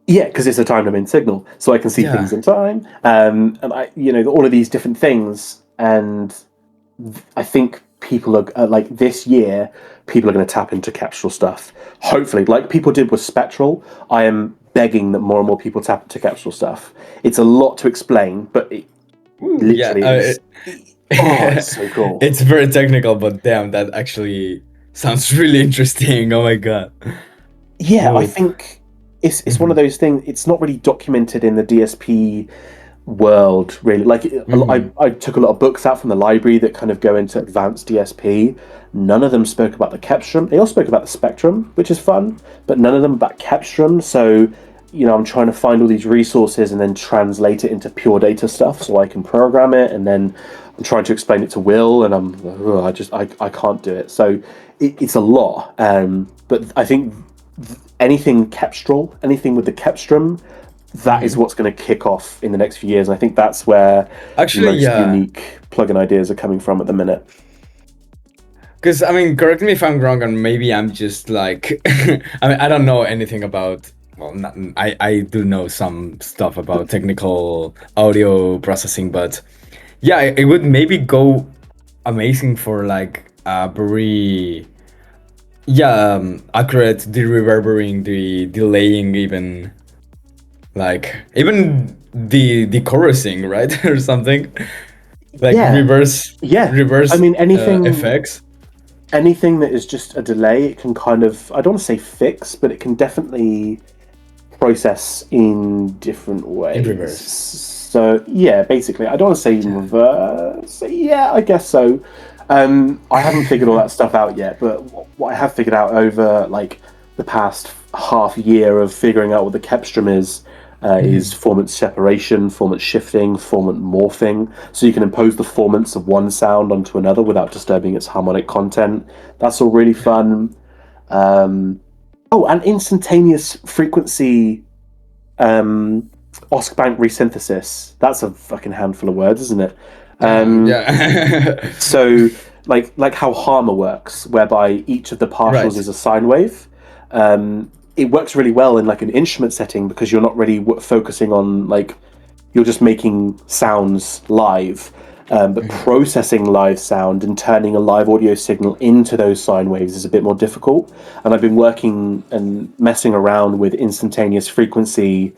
C: Yeah, because it's a time domain signal, so I can see things in time, and I, all of these different things, and I think people are like this year. People are going to tap into kestral stuff. Hopefully, like people did with spectral. I am begging that more and more people tap into kestral stuff. It's a lot to explain, but it literally is. It's so cool.
B: It's very technical, but damn, that actually sounds really interesting. Oh my god.
C: Yeah, I think it's one of those things. It's not really documented in the DSP world, really. Like I took a lot of books out from the library that kind of go into advanced DSP. None of them spoke about the kestrum. They all spoke about the spectrum, which is fun, but none of them about kestrum. So I'm trying to find all these resources and then translate it into pure data stuff so I can program it, and then I'm trying to explain it to Will, and I can't do it. So it's a lot, but I think anything kestral, anything with the kestrum, that is what's going to kick off in the next few years. And I think that's where
B: actually
C: the most unique plugin ideas are coming from at the minute.
B: Because, I mean, correct me if I'm wrong, and maybe I'm just like... I mean, I don't know anything about... Well, I do know some stuff about technical audio processing, but yeah, it would maybe go amazing for like a very... accurate de-reverberating, the delaying even... Like, even the chorusing, right? Or something. Like reverse... Reverse
C: I mean, anything...
B: effects.
C: Anything that is just a delay, it can kind of, I don't want to say fix, but it can definitely process in different ways.
B: In reverse.
C: So, yeah, basically, I don't want to say in reverse. Yeah, I guess so. I haven't figured all that stuff out yet, but what I have figured out over, like, the past half year of figuring out what the kestrum is formant separation, formant shifting, formant morphing. So you can impose the formants of one sound onto another without disturbing its harmonic content. That's all really fun. And instantaneous frequency Osc-bank resynthesis. That's a fucking handful of words, isn't it? So like how Harmor works, whereby each of the partials is a sine wave. It works really well in like an instrument setting because you're not really focusing on like, you're just making sounds live, but processing live sound and turning a live audio signal into those sine waves is a bit more difficult. And I've been working and messing around with instantaneous frequency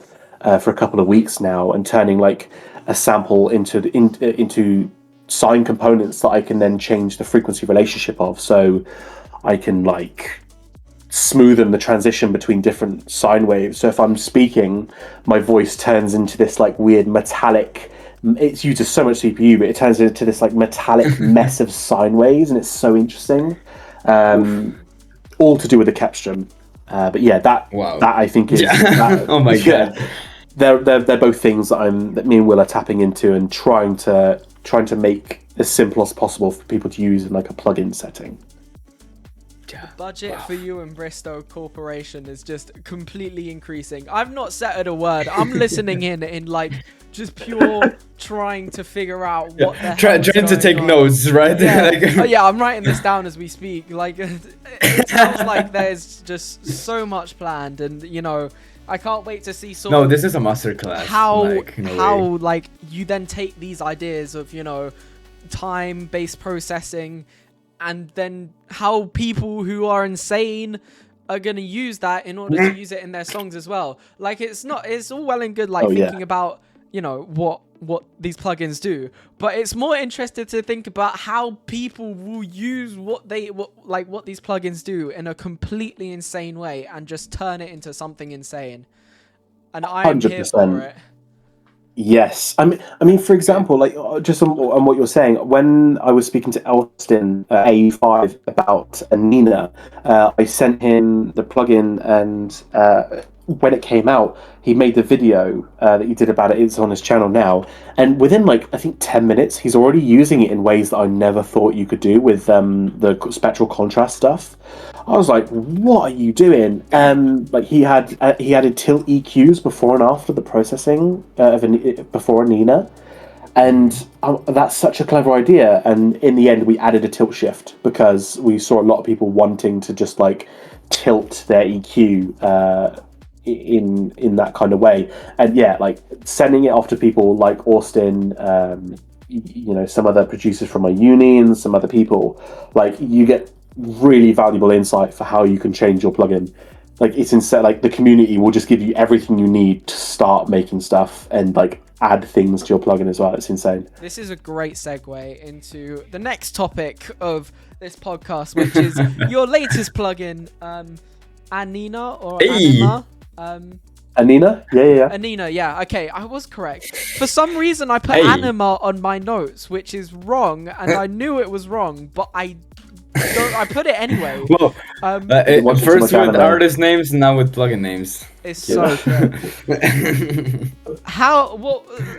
C: for a couple of weeks now, and turning like a sample into sine components that I can then change the frequency relationship of. So I can like smoothen the transition between different sine waves. So if I'm speaking, my voice turns into this like weird metallic It's uses so much CPU, but it turns into this like metallic mess of sine waves, and it's so interesting. All to do with the kestrum. But yeah, that I think is
B: Oh my god.
C: They're both things that me and Will are tapping into and trying to make as simple as possible for people to use in like a plugin setting.
A: The budget for Ewan Bristow Corporation is just completely increasing. I've not said a word. I'm listening in like just pure trying to figure out what the hell
B: Trying to take notes, right?
A: Yeah. Yeah, I'm writing this down as we speak. Like, it sounds like there's just so much planned, and you know, I can't wait to see
B: No, this is a masterclass.
A: How like you then take these ideas of, you know, time-based processing, and then how people who are insane are going to use that in order to use it in their songs as well. Like, it's all well and good, like, thinking about, you know, what these plugins do, but it's more interested to think about how people will use what these plugins do in a completely insane way and just turn it into something insane. And I am here for it.
C: Yes, I mean, for example, like just on what you're saying, when I was speaking to Elston A5 about Anina, I sent him the plugin, and when it came out, he made the video that he did about it. It's on his channel now, and within like I think 10 minutes, he's already using it in ways that I never thought you could do with the spectral contrast stuff. I was like, "What are you doing?" Like he added tilt EQs before and after the processing before Anina, and that's such a clever idea. And in the end, we added a tilt shift because we saw a lot of people wanting to just like tilt their EQ in that kind of way. And yeah, like sending it off to people like Austin, you know, some other producers from my uni and some other people, like you get really valuable insight for how you can change your plugin. Like it's insane. Like the community will just give you everything you need to start making stuff and like add things to your plugin as well. It's insane.
A: This is a great segue into the next topic of this podcast, which is your latest plugin, Anina or Anima.
C: Anina? Yeah.
A: Anina, yeah. Okay, I was correct. For some reason, I put Anima on my notes, which is wrong, and I knew it was wrong, but I put it anyway.
B: Well, first with artist names, now with plugin names.
A: It's so good.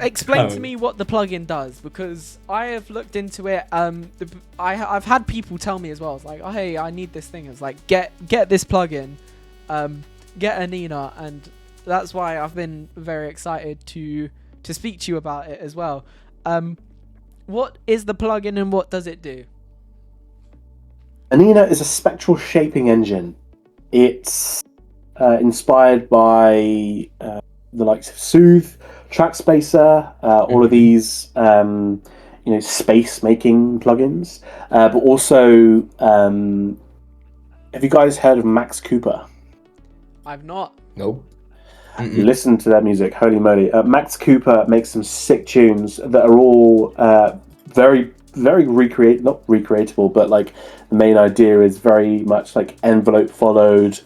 A: Explain to me what the plugin does, because I have looked into it. I've had people tell me as well. It's like, oh hey, I need this thing. It's like get this plugin, get Anina, and that's why I've been very excited to speak to you about it as well. What is the plugin and what does it do?
C: Anina is a spectral shaping engine. It's inspired by the likes of Soothe, Track Spacer, all of these space making plugins. But also, have you guys heard of Max Cooper?
A: I've not.
B: Nope.
C: Listen to their music, holy moly. Max Cooper makes some sick tunes that are all very not recreatable, but like the main idea is very much like envelope followed,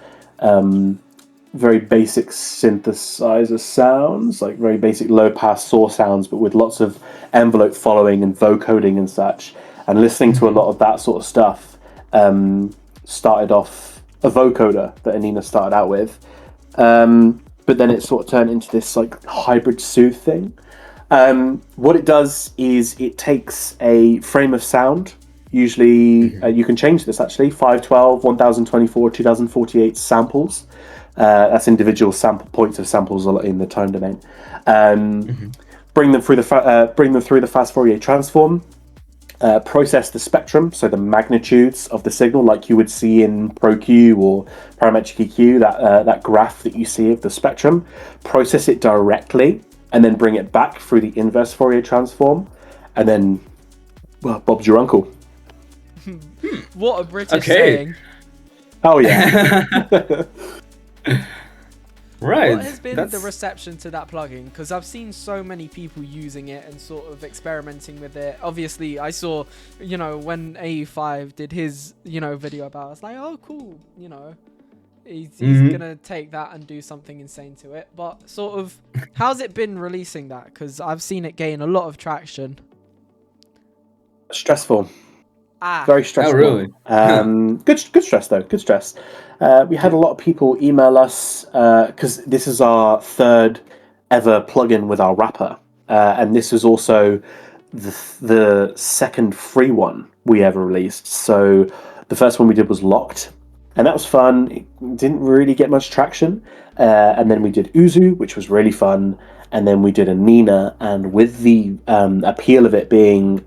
C: very basic synthesizer sounds, like very basic low pass saw sounds, but with lots of envelope following and vocoding and such. And listening to a lot of that sort of stuff started off a vocoder that Anina started out with, but then it sort of turned into this like hybrid Soothe thing. What it does is it takes a frame of sound. Usually, you can change this actually. 512, 1024, 2048 samples. That's individual sample points of samples in the time domain. Bring them through the fast Fourier transform. Process the spectrum, so the magnitudes of the signal, like you would see in ProQ or Parametric EQ. That graph that you see of the spectrum. Process it directly, and then bring it back through the inverse Fourier transform, and then, well, Bob's your uncle.
A: What a British saying.
C: Oh, yeah.
B: Right.
A: What has been the reception to that plugin? Because I've seen so many people using it and sort of experimenting with it. Obviously, I saw, when AE5 did his, video about it, I was like, oh, cool, He's
B: Mhm.
A: gonna take that and do something insane to it. But sort of, how's it been releasing that? Because I've seen it gain a lot of traction.
C: Stressful.
A: Ah,
C: Very stressful.
B: really?
C: Good stress though. Good stress. We had a lot of people email us because this is our third ever plugin with our wrapper, and this is also the second free one we ever released. So the first one we did was Locked, and that was fun. It didn't really get much traction, and then we did Uzu, which was really fun, and then we did Anina, and with the appeal of it being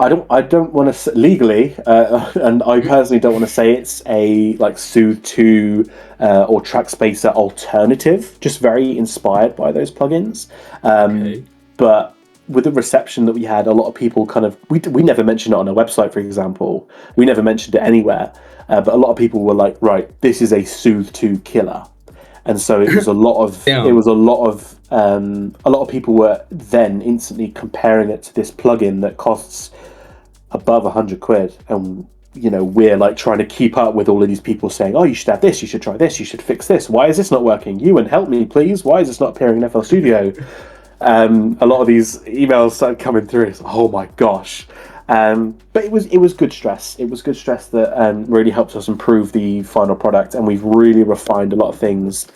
C: I don't want to legally, and I personally don't want to say it's a like Soothe 2 or Track Spacer alternative. Just very inspired by those plugins.
B: Okay.
C: But with the reception that we had, a lot of people kind of we never mentioned it on our website, for example. We never mentioned it anywhere. But a lot of people were like, right, this is a Soothe 2 killer. And so it was a lot of
B: Damn.
C: a lot of people were then instantly comparing it to this plugin that costs above £100, and we're like trying to keep up with all of these people saying, oh, you should have this, you should try this, you should fix this, why is this not working, Ewan, help me please, why is this not appearing in FL Studio? A lot of these emails started coming through. It's, oh my gosh. But it was good stress. It was good stress that really helps us improve the final product, and we've really refined a lot of things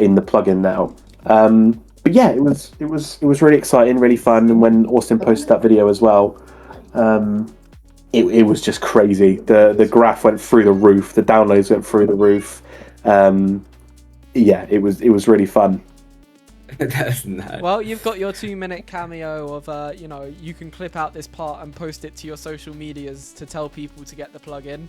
C: in the plugin now. But yeah, it was really exciting, really fun. And when Austin posted that video as well, it was just crazy. The graph went through the roof. The downloads went through the roof. Yeah, it was really fun.
B: That's nice.
A: well, you've got your 2-minute cameo of you can clip out this part and post it to your social medias to tell people to get the plugin.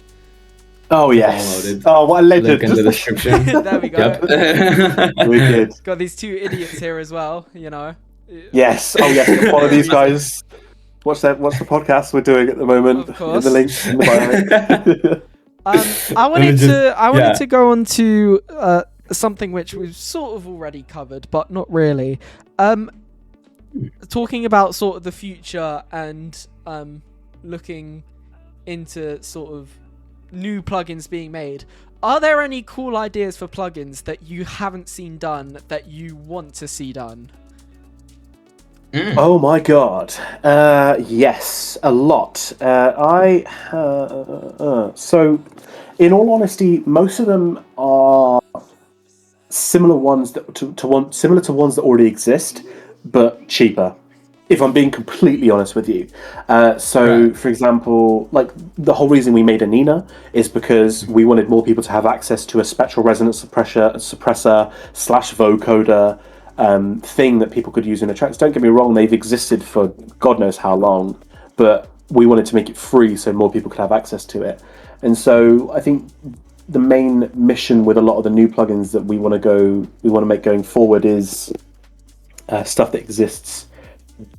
C: Oh yes.
B: Downloaded.
C: Oh, what a legend.
B: Link in the description.
A: There we go.
B: Yep.
C: Wicked.
A: Got these two idiots here as well.
C: Yes. Oh yes. Follow these guys. What's the podcast we're doing at the moment?
A: Of course.
C: In the link in the bio.
A: I wanted
B: Yeah.
A: to go on to something which we've sort of already covered, but not really. Talking about sort of the future and looking into sort of new plugins being made. Are there any cool ideas for plugins that you haven't seen done that you want to see done?
C: Oh my god. Yes, a lot. So, in all honesty, most of them are similar ones similar to ones that already exist, but cheaper. If I'm being completely honest with you.
B: Right.
C: For example, like the whole reason we made Anina is because we wanted more people to have access to a spectral resonance suppressor / vocoder thing that people could use in the tracks. Don't get me wrong, they've existed for God knows how long, but we wanted to make it free so more people could have access to it. And so I think the main mission with a lot of the new plugins that we want to make going forward is stuff that exists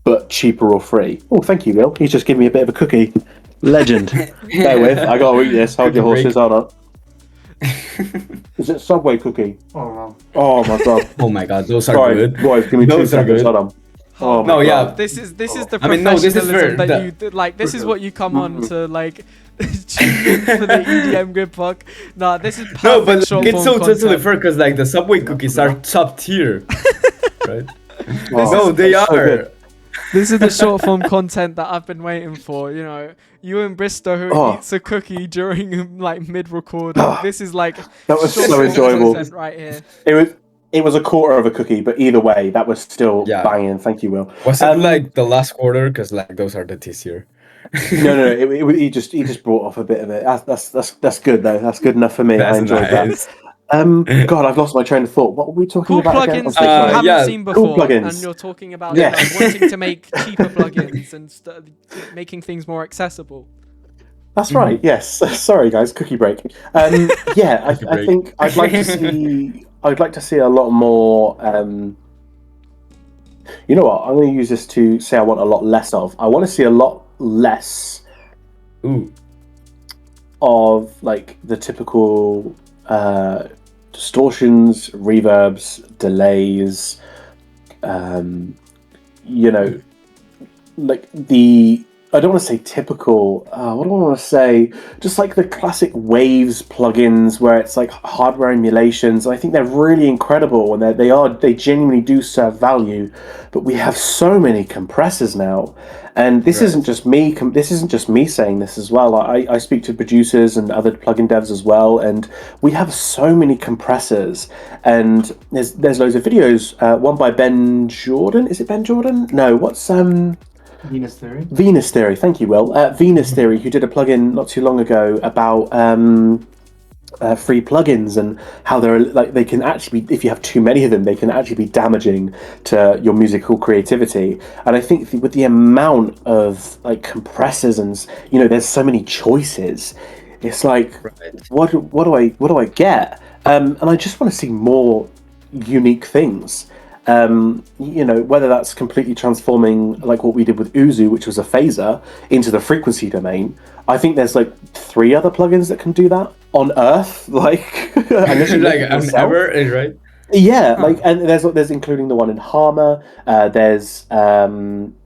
C: but cheaper or free. Oh, thank you, Will. He's just giving me a bit of a cookie. Legend. Bear with. I gotta eat this. Hold your horses. Hold on. Is it Subway cookie?
D: Oh, wow.
C: Oh my god.
B: Oh my god, those are
C: Sorry,
B: good.
C: boys, give me 2
B: Those are
C: seconds.
B: good.
C: Hold on. Oh my
B: No,
C: god.
B: yeah.
A: This is the
B: I mean, no, this is
A: professionalism
B: fair.
A: that you like. This is what you come on to like tune in for the EDM Grid Puck. Nah, this is perfect
B: No, but
A: short
B: it's so
A: form
B: totally
A: content.
B: fair because like the Subway cookies are top tier, right?
C: Oh,
B: No, they
C: it's so
B: are.
C: good.
A: This is the short form content that I've been waiting for. Ewan Bristow who
C: Oh.
A: eats a cookie during like mid recording.
C: Oh.
A: This is like
C: That was
A: short
C: so
A: form
C: enjoyable.
A: content right here.
C: It was a quarter of a cookie, but either way, that was still
B: Yeah.
C: banging. Thank you, Will.
B: Was it like the last quarter? Because like those are the tier.
C: No. He just brought off a bit of it. That's good though. That's good enough for me. I enjoyed
B: nice.
C: that. God, I've lost my train of thought. What were we talking
A: Cool
C: about again?
A: plugins
C: I'm so
A: that you
C: sorry.
A: haven't
B: yeah,
A: seen
C: cool
A: before,
C: plugins.
A: and you're talking about
C: Yeah.
A: wanting to make cheaper plugins and making things more accessible.
C: That's right. Yes. Sorry, guys. Cookie break. Yeah, I
B: break.
C: think I'd like to see. I'd like to see a lot more. You know what? I'm going to use this to say I want a lot less of. I want to see a lot less
B: Ooh.
C: of like the typical distortions, reverbs, delays. Like the I don't want to say typical. What do I want to say? Just like the classic Waves plugins, where it's like hardware emulations. I think they're really incredible, and they genuinely do serve value. But we have so many compressors now, and this isn't just me. This isn't just me saying this as well. I speak to producers and other plugin devs as well, and we have so many compressors. And there's loads of videos. One by Ben Jordan. Is it Ben Jordan? No. What's
D: Venus Theory.
C: Venus Theory, thank you, Will. Venus Theory, who did a plugin not too long ago about free plugins and how they can actually be, if you have too many of them, they can actually be damaging to your musical creativity. And I think with the amount of like compressors and there's so many choices, it's like what do I get? And I just want to see more unique things. Whether that's completely transforming like what we did with Uzu, which was a phaser, into the frequency domain. I think there's like 3 other plugins that can do that on Earth, like unless you
B: like ever, right?
C: Yeah, and there's including the one in Harmer. There's what's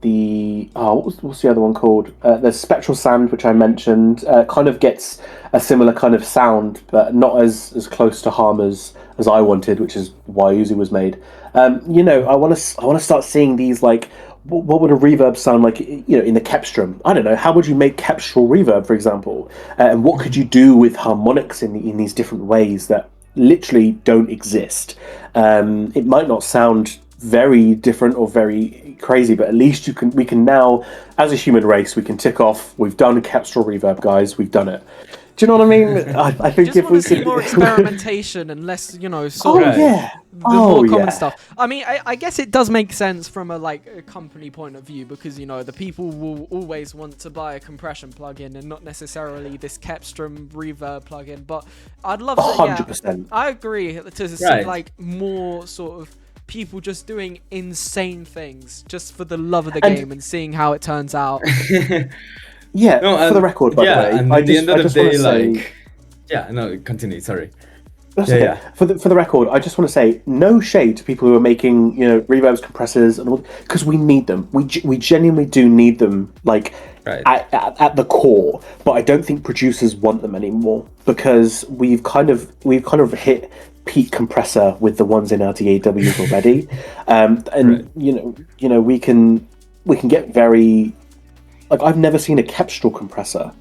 C: the other one called? There's Spectral Sand, which I mentioned. Kind of gets a similar kind of sound, but not as close to Harmer's as I wanted, which is why Uzi was made. I want to start seeing these like. What would a reverb sound like, in the kestrum? I don't know. How would you make kestral reverb, for example? And what could you do with harmonics in these different ways that literally don't exist? It might not sound very different or very crazy, but at least we can now, as a human race, we can tick off. We've done kestral reverb, guys. We've done it. Do you know what I mean? I think
A: if we see more experimentation and less, the more common stuff. I mean, I guess it does make sense from a company point of view, because the people will always want to buy a compression plugin and not necessarily this kestrum reverb plugin. But I'd love to.
C: 100%.
A: I agree to see more sort of people just doing insane things just for the love of the game and seeing how it turns out.
C: Yeah, for the record, by the way.
B: And at the end of the day, continue, sorry.
C: For the record, I just want to say, no shade to people who are making, reverbs, compressors, and all, because we need them. We genuinely do need them, at the core. But I don't think producers want them anymore, because we've kind of hit peak compressor with the ones in our DAWs already, we can get very. I've never seen a kestral compressor.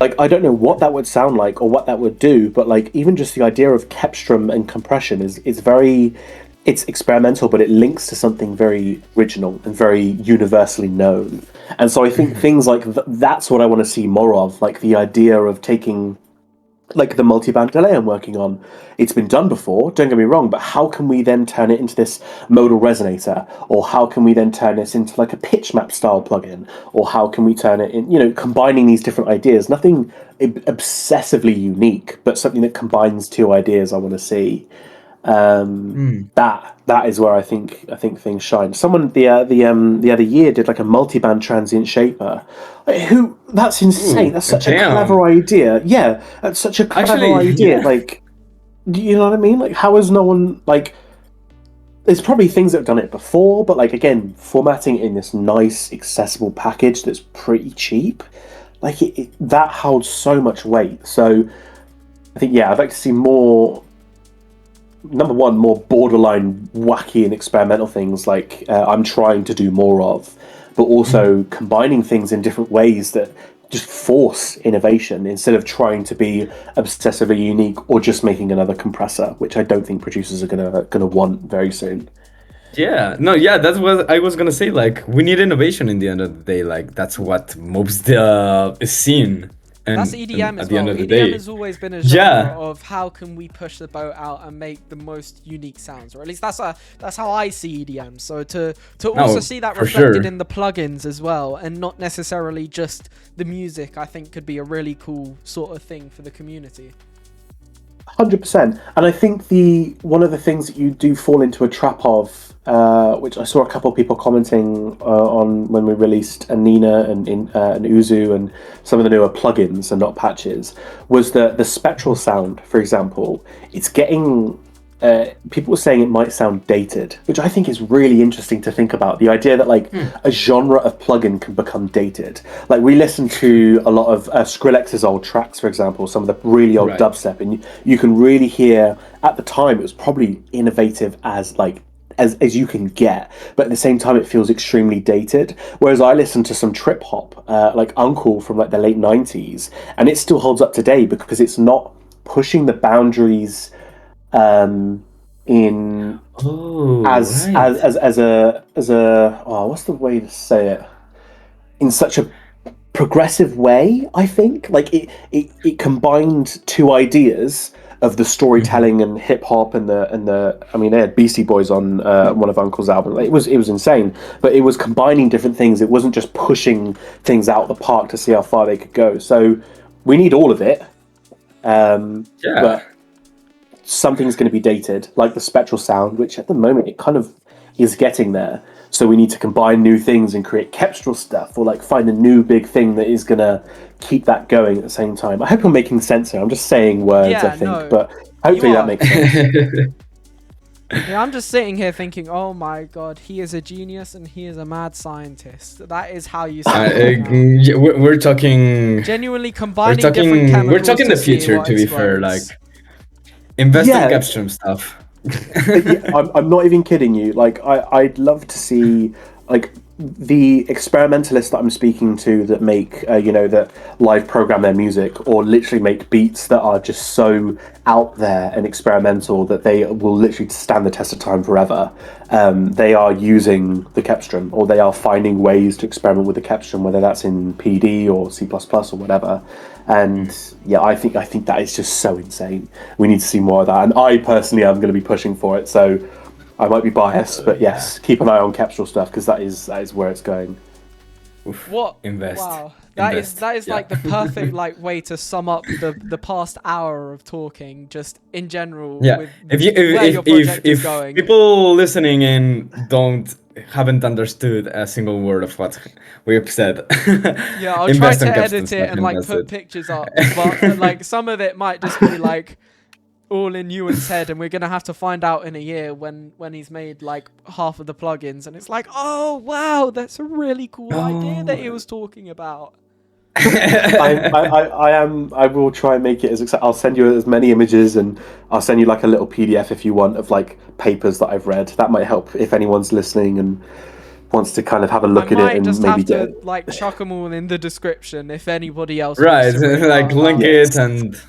C: I don't know what that would sound like or what that would do, but even just the idea of kestrum and compression is it's experimental, but it links to something very original and very universally known. And so I think things like that's what I want to see more of, the idea of taking the multi-band delay I'm working on. It's been done before, don't get me wrong, but how can we then turn it into this modal resonator? Or how can we then turn this into a pitch map style plugin? Or how can we turn it in, combining these different ideas? Nothing obsessively unique, but something that combines 2 ideas I want to see. That is where I think things shine. Someone the other year did a multi-band transient shaper. That's insane. That's such a clever idea. Yeah, that's such a clever idea. Do you know what I mean? How has no one There's probably things that have done it before, but again, formatting it in this nice, accessible package that's pretty cheap, that holds so much weight. So I think I'd like to see more. Number one, more borderline wacky and experimental things I'm trying to do more of, but also combining things in different ways that just force innovation instead of trying to be obsessively unique or just making another compressor, which I don't think producers are gonna want very soon.
B: That's what I was gonna say. We need innovation in the end of the day. That's what moves the scene. And
A: that's EDM as well. EDM
B: day,
A: has always been a genre of how can we push the boat out and make the most unique sounds, or at least that's how I see EDM. So to also see that reflected in the plugins as well, and not necessarily just the music, I think could be a really cool sort of thing for the community.
C: 100%. And I think one of the things that you do fall into a trap of, which I saw a couple of people commenting on when we released Anina and Uzu and some of the newer plugins and not patches, was the spectral sound, for example. It's getting people were saying it might sound dated, which I think is really interesting to think about. The idea that like a genre of plugin can become dated. Like we listen to a lot of Skrillex's old tracks, for example, some of the really old dubstep, and you can really hear at the time it was probably innovative as like as you can get, but at the same time it feels extremely dated. Whereas I listen to some trip hop, like Uncle from like the late 90s, and it still holds up today because it's not pushing the boundaries in as a what's the way to say it, in such a progressive way. I think like it combined two ideas of the storytelling and hip hop and the I mean, they had Beastie Boys on one of Uncle's albums. It was insane, but it was combining different things. It wasn't just pushing things out the park to see how far they could go. So we need all of it, but something's going to be dated, like the spectral sound, which at the moment it kind of is getting there. So we need to combine new things and create kestral stuff, or like find a new big thing that is going to keep that going at the same time. I hope I'm making sense here. I'm just saying words, I think, but hopefully that makes sense.
A: Yeah, I'm just sitting here thinking, oh my god, he is a genius and he is a mad scientist. That is how you say it.
B: We're talking
A: genuinely combining different chemicals.
B: We're talking the future, to be fair. Like, invest in kestrum stuff.
C: I'm not even kidding you. Like, I'd love to see like the experimentalists that I'm speaking to that make that live program their music, or literally make beats that are just so out there and experimental that they will literally stand the test of time forever. They are using the kestrum, or they are finding ways to experiment with the kestrum, whether that's in PD or C++ or whatever. And yeah, I think that is just so insane. We need to see more of that, and I personally am going to be pushing for it. So I might be biased, but yes, keep an eye on kestral stuff, because that is where it's going.
A: What?
B: Invest.
A: Wow. That is like the perfect like way to sum up the past hour of talking, just in general.
B: Yeah.
A: With
B: If people listening in haven't understood a single word of what we've said,
A: yeah, I'll try to edit it and like put pictures up, but like some of it might just be like all in Ewan's head, and we're gonna have to find out in a year when he's made like half of the plugins, and it's like, oh wow, that's a really cool idea that he was talking about.
C: I will try and make it as I'll send you as many images, and I'll send you like a little PDF if you want of like papers that I've read. That might help if anyone's listening and wants to kind of have a look at it, and
A: just
C: maybe
A: have to like chuck them all in the description if anybody else
B: right
A: wants to
B: like link it, and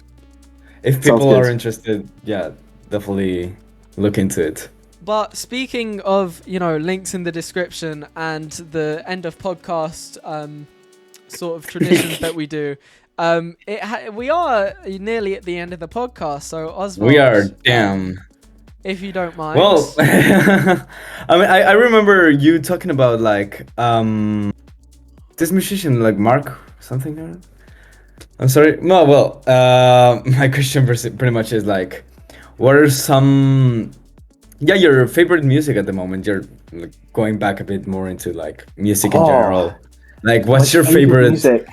B: if people are interested, definitely look into it.
A: But speaking of links in the description and the end of podcast sort of traditions that we do, we are nearly at the end of the podcast, so Oswald,
B: we are, damn,
A: if you don't mind.
B: Well, I mean, I remember you talking about like this musician, like Mark something. I'm sorry. No, well, my question pretty much is like, what are some your favorite music at the moment? You're like, going back a bit more into like music in general. Like, what's your favorite
C: music?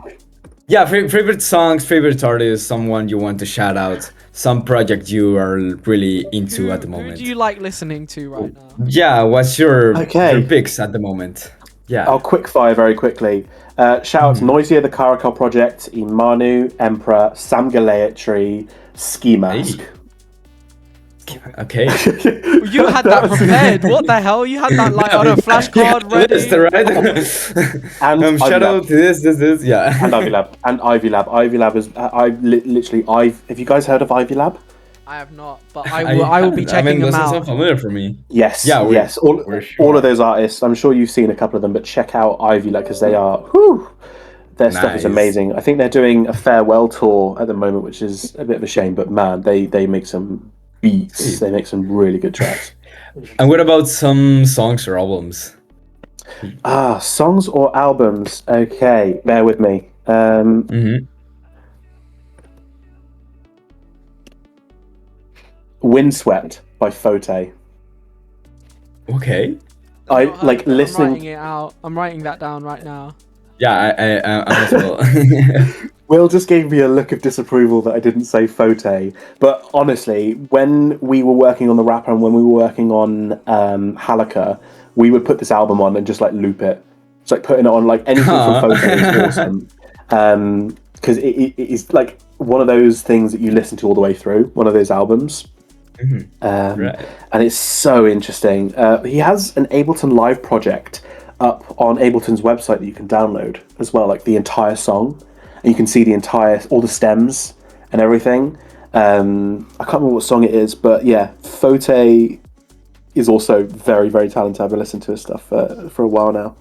B: Yeah, favorite songs, favorite artists, someone you want to shout out, some project you are really into at the moment.
A: Who do you like listening to right now?
B: Yeah, what's your picks at the moment? Yeah.
C: I'll quickfire very quickly. Shout out to Noisier, the Caracal Project, Imanu, Emperor, Sam Galeatry, Ski Mask.
B: Hey. Okay.
A: You had that prepared. What the hell? You had that like on a flashcard ready.
B: That's right. And shout out to this. Yeah.
C: And Ivy Lab. Ivy Lab is. Have you guys heard of Ivy Lab?
A: I have not, but I will be checking them out.
B: That's so familiar for me.
C: Yes. Yeah. Yes. All of those artists. I'm sure you've seen a couple of them, but check out Ivy Lab because they are. Their stuff is amazing. I think they're doing a farewell tour at the moment, which is a bit of a shame. But man, they make some beats. They make some really good tracks.
B: And what about some songs or albums?
C: Songs or albums? Okay, bear with me. Windswept by Fote.
B: Okay.
C: I like listening.
A: I'm writing it out. I'm writing that down right now.
B: Yeah, I as well.
C: Will just gave me a look of disapproval that I didn't say Fote. But honestly, when we were working on the rapper and when we were working on Halaka, we would put this album on and just like loop it. It's like putting it on like anything from Fote is awesome. Because it is like one of those things that you listen to all the way through, one of those albums.
B: Right.
C: And it's so interesting. He has an Ableton Live project up on Ableton's website that you can download as well, like the entire song. And you can see all the stems and everything. I can't remember what song it is, but yeah, Fote is also very, very talented. I've been listening to his stuff for a while now.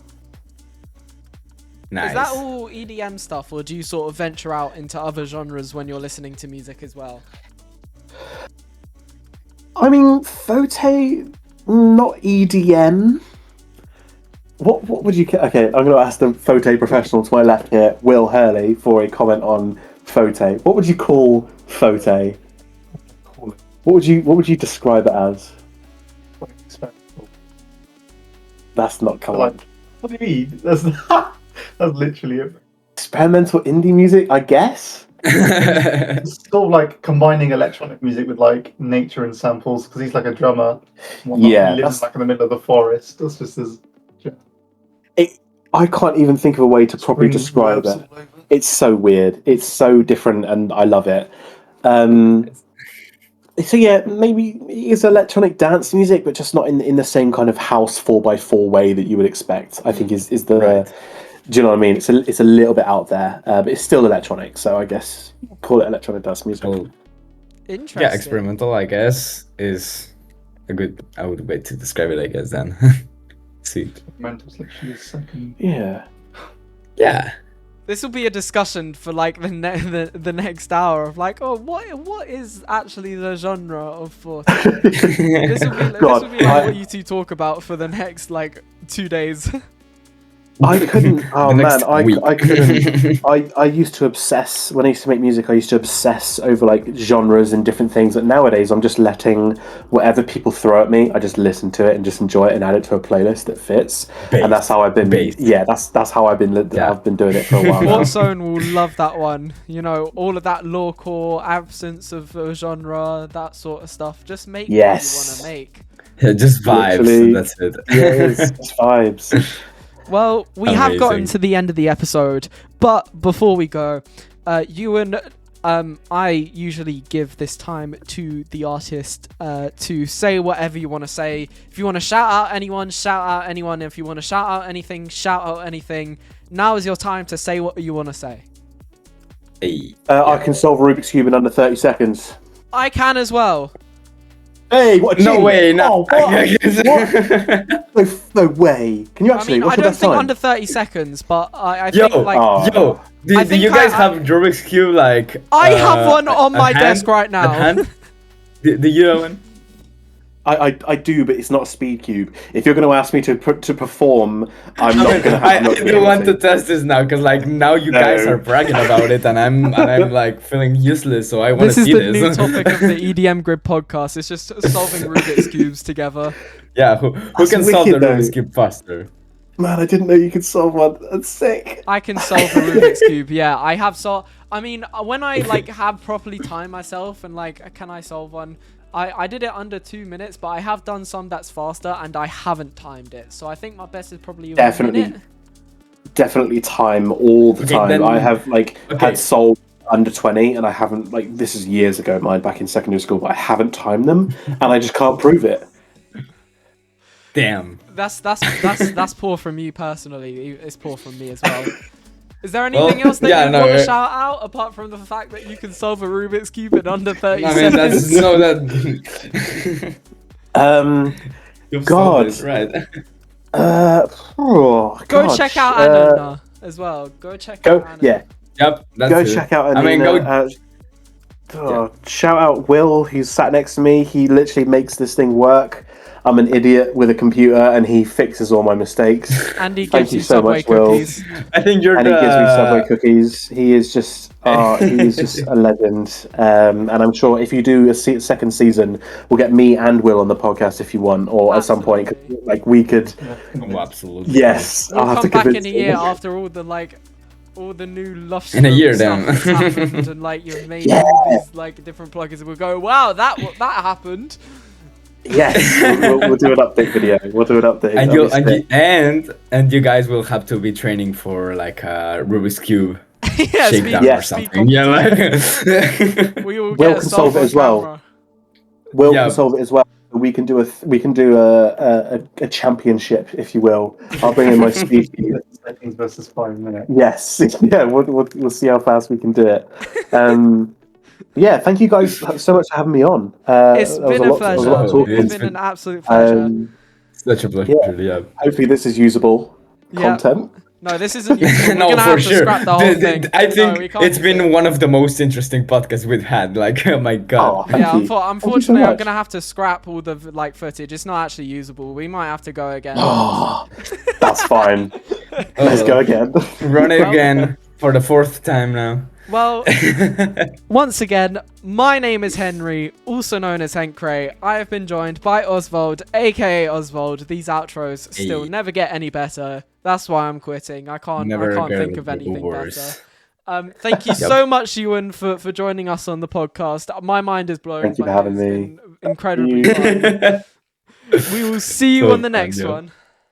B: Nice.
A: Is that all EDM stuff, or do you sort of venture out into other genres when you're listening to music as well?
C: I mean, Fote, not EDM. What would you... Okay, I'm going to ask the Fote professional to my left here, Will Hurley, for a comment on Fote. What would you call Fote? What would you describe it as?
D: Experimental.
C: That's not coming.
D: What do you mean? That's literally it.
C: Experimental indie music, I guess?
D: It's sort of like combining electronic music with like nature and samples, because he's like a drummer.
C: Yeah,
D: he lives like in the middle of the forest. That's just his.
C: I can't even think of a way to properly describe it. It's so weird. It's so different, and I love it. So yeah, maybe it's electronic dance music, but just not in the same kind of house 4x4 way that you would expect. I think is the.
B: Right.
C: Do you know what I mean? It's a little bit out there, but it's still electronic. So I guess call it electronic dance music.
B: Well,
A: Interesting.
B: yeah, experimental, I guess, is a good way to describe it, I guess, then. Sweet.
D: Experimental's literally his second.
C: Yeah.
B: Yeah.
A: This will be a discussion for like the next hour of like, oh, what is actually the genre of Forte? This will be like what you two talk about for the next like 2 days.
C: I couldn't. Oh
B: The
C: man,
B: next week.
C: I couldn't. I used to obsess when I used to make music. I used to obsess over like genres and different things. But nowadays, I'm just letting whatever people throw at me. I just listen to it and just enjoy it and add it to a playlist that fits. And that's how I've been. Yeah, that's how I've been. I've been doing it for a while. now.
A: Warzone will love that one. You know, all of that lorecore, absence of a genre, that sort of stuff. Just make what you want to make.
B: Yeah, just vibes.
C: Literally.
B: And that's it.
C: Yeah, it's vibes.
A: Well, we have gotten
B: Amazing.
A: to the end of the episode, but before we go, Ewan, I usually give this time to the artist to say whatever you want to say. If you want to shout out anyone, shout out anyone. If you want to shout out anything, shout out anything. Now is your time to say what you want to say.
B: Hey.
C: I can solve a Rubik's Cube in under 30 seconds.
A: I can as well.
C: Hey, what?
B: No way, no.
C: Oh, what? No way. Can you
A: I
C: actually?
A: mean, I
C: What's your
A: don't
C: best
A: think
C: time?
A: under 30 seconds, but I
B: Yo,
A: think like...
C: Oh.
B: do
A: I think
B: you guys
A: I-
B: have Rubik's Cube, like...
A: I have one on
B: at
A: my
B: hand?
A: desk right now.
B: At hand? Do you have one?
C: I do, but it's not a speed cube. If you're going to ask me to perform, I'm not going to have.
B: I
C: I'm not gonna be
B: do
C: able
B: want to test this now, because like now you guys are bragging about it, and I'm like feeling useless. So I want
A: This
B: to
A: is
B: see
A: the
B: this.
A: new topic of the EDM Grid podcast. It's just solving Rubik's Cubes together.
B: Yeah, who
C: That's
B: can solve the
C: wicked, though.
B: Rubik's Cube faster?
C: Man, I didn't know you could solve one. That's sick.
A: I can solve the Rubik's Cube. Yeah, I have solved. I mean, when I like have properly timed myself and like, can I solve one? I did it under 2 minutes, but I have done some that's faster, and I haven't timed it. So I think my best is probably
C: Definitely. Definitely time all the
B: Okay,
C: time.
B: then-
C: I have
B: Okay.
C: had solved under 20, and I haven't this is years ago, mine back in secondary school, but I haven't timed them, and I just can't prove it.
B: Damn.
A: That's poor from you personally. It's poor from me as well. Is there anything else that you want to shout out apart from the fact that you can solve a Rubik's Cube in under 30
B: I mean,
A: seconds?
B: that's no that. You've
C: God.
B: solved it, right?
C: Oh,
A: Go
C: gosh.
A: check out Anina as well. Go check out Anina.
C: Yeah,
B: Yep. That's
C: go
B: it.
C: check out Anina.
B: I mean, go.
C: Shout out Will, who's sat next to me. He literally makes this thing work. I'm an idiot with a computer, and he fixes all my mistakes.
A: And he
C: Thank
A: gives
C: you
A: you
C: so
A: Subway
C: much, Will.
A: cookies.
B: I think you're
C: And
B: the.
C: he gives me Subway cookies. He is just a legend. And I'm sure if you do a second season, we'll get me and Will on the podcast if you want, or at some point, like we could.
B: Oh, absolutely.
C: Yes,
A: We'll
C: I'll have
A: come
C: to
A: back
C: convince
A: in a year
C: him.
A: after all the like all the new Love
B: In a year,
A: stuff
B: then.
A: that's happened, and like you've made
C: Yeah.
A: all these like different plugins, and we'll go, wow, that happened.
C: Yes, we'll do an update video. We'll do an update.
B: And
C: That'll be sick.
B: you guys will have to be training for like a Rubik's Cube
A: Yeah,
B: shakedown
C: yeah.
B: or something. Yeah, like
A: We will
C: Will
A: get
C: can
A: a
C: solve it
A: on
C: as well.
A: camera.
C: Will
B: Yeah.
C: can solve it as well. We can do a championship, if you will. I'll bring in my speed.
D: Seconds versus 5 minutes.
C: Yes, yeah. We'll see how fast we can do it. Yeah, thank you guys so much for having me on.
A: It's
C: There was
A: been a
C: lot- there was a lot of
A: pleasure.
C: talking.
A: It's been an absolute pleasure.
B: Such a pleasure. Yeah.
C: Hopefully, this is usable
A: Yeah.
C: content.
A: No, this isn't useful. We're
B: No,
A: gonna
B: for
A: have to
B: sure.
A: scrap the whole thing.
B: I
A: No,
B: think
A: we can't
B: it's
A: use
B: been
A: it.
B: one of the most interesting podcasts we've had. Like, oh my
C: Oh,
B: god.
C: thank
A: Yeah,
C: you. Thank you so
A: unfortunately, I'm
C: much.
A: gonna have to scrap all the like footage. It's not actually usable. We might have to go again.
C: Oh, that's fine. Let's go again.
B: Run it again for the 4th time now.
A: Well, once again, my name is Henry, also known as Henkray. I have been joined by Oswald, aka Oswald. These outros still
B: Hey.
A: never get any better. That's why I'm quitting. I can't think of anything better. Thank you so much, Ewan, for joining us on the podcast. My mind is blown.
C: Thank you
A: by
C: for
A: it.
C: having
A: It's
C: me.
A: been incredibly fun. We will see you
B: So
A: on the
B: fun,
A: next
B: yeah.
A: one.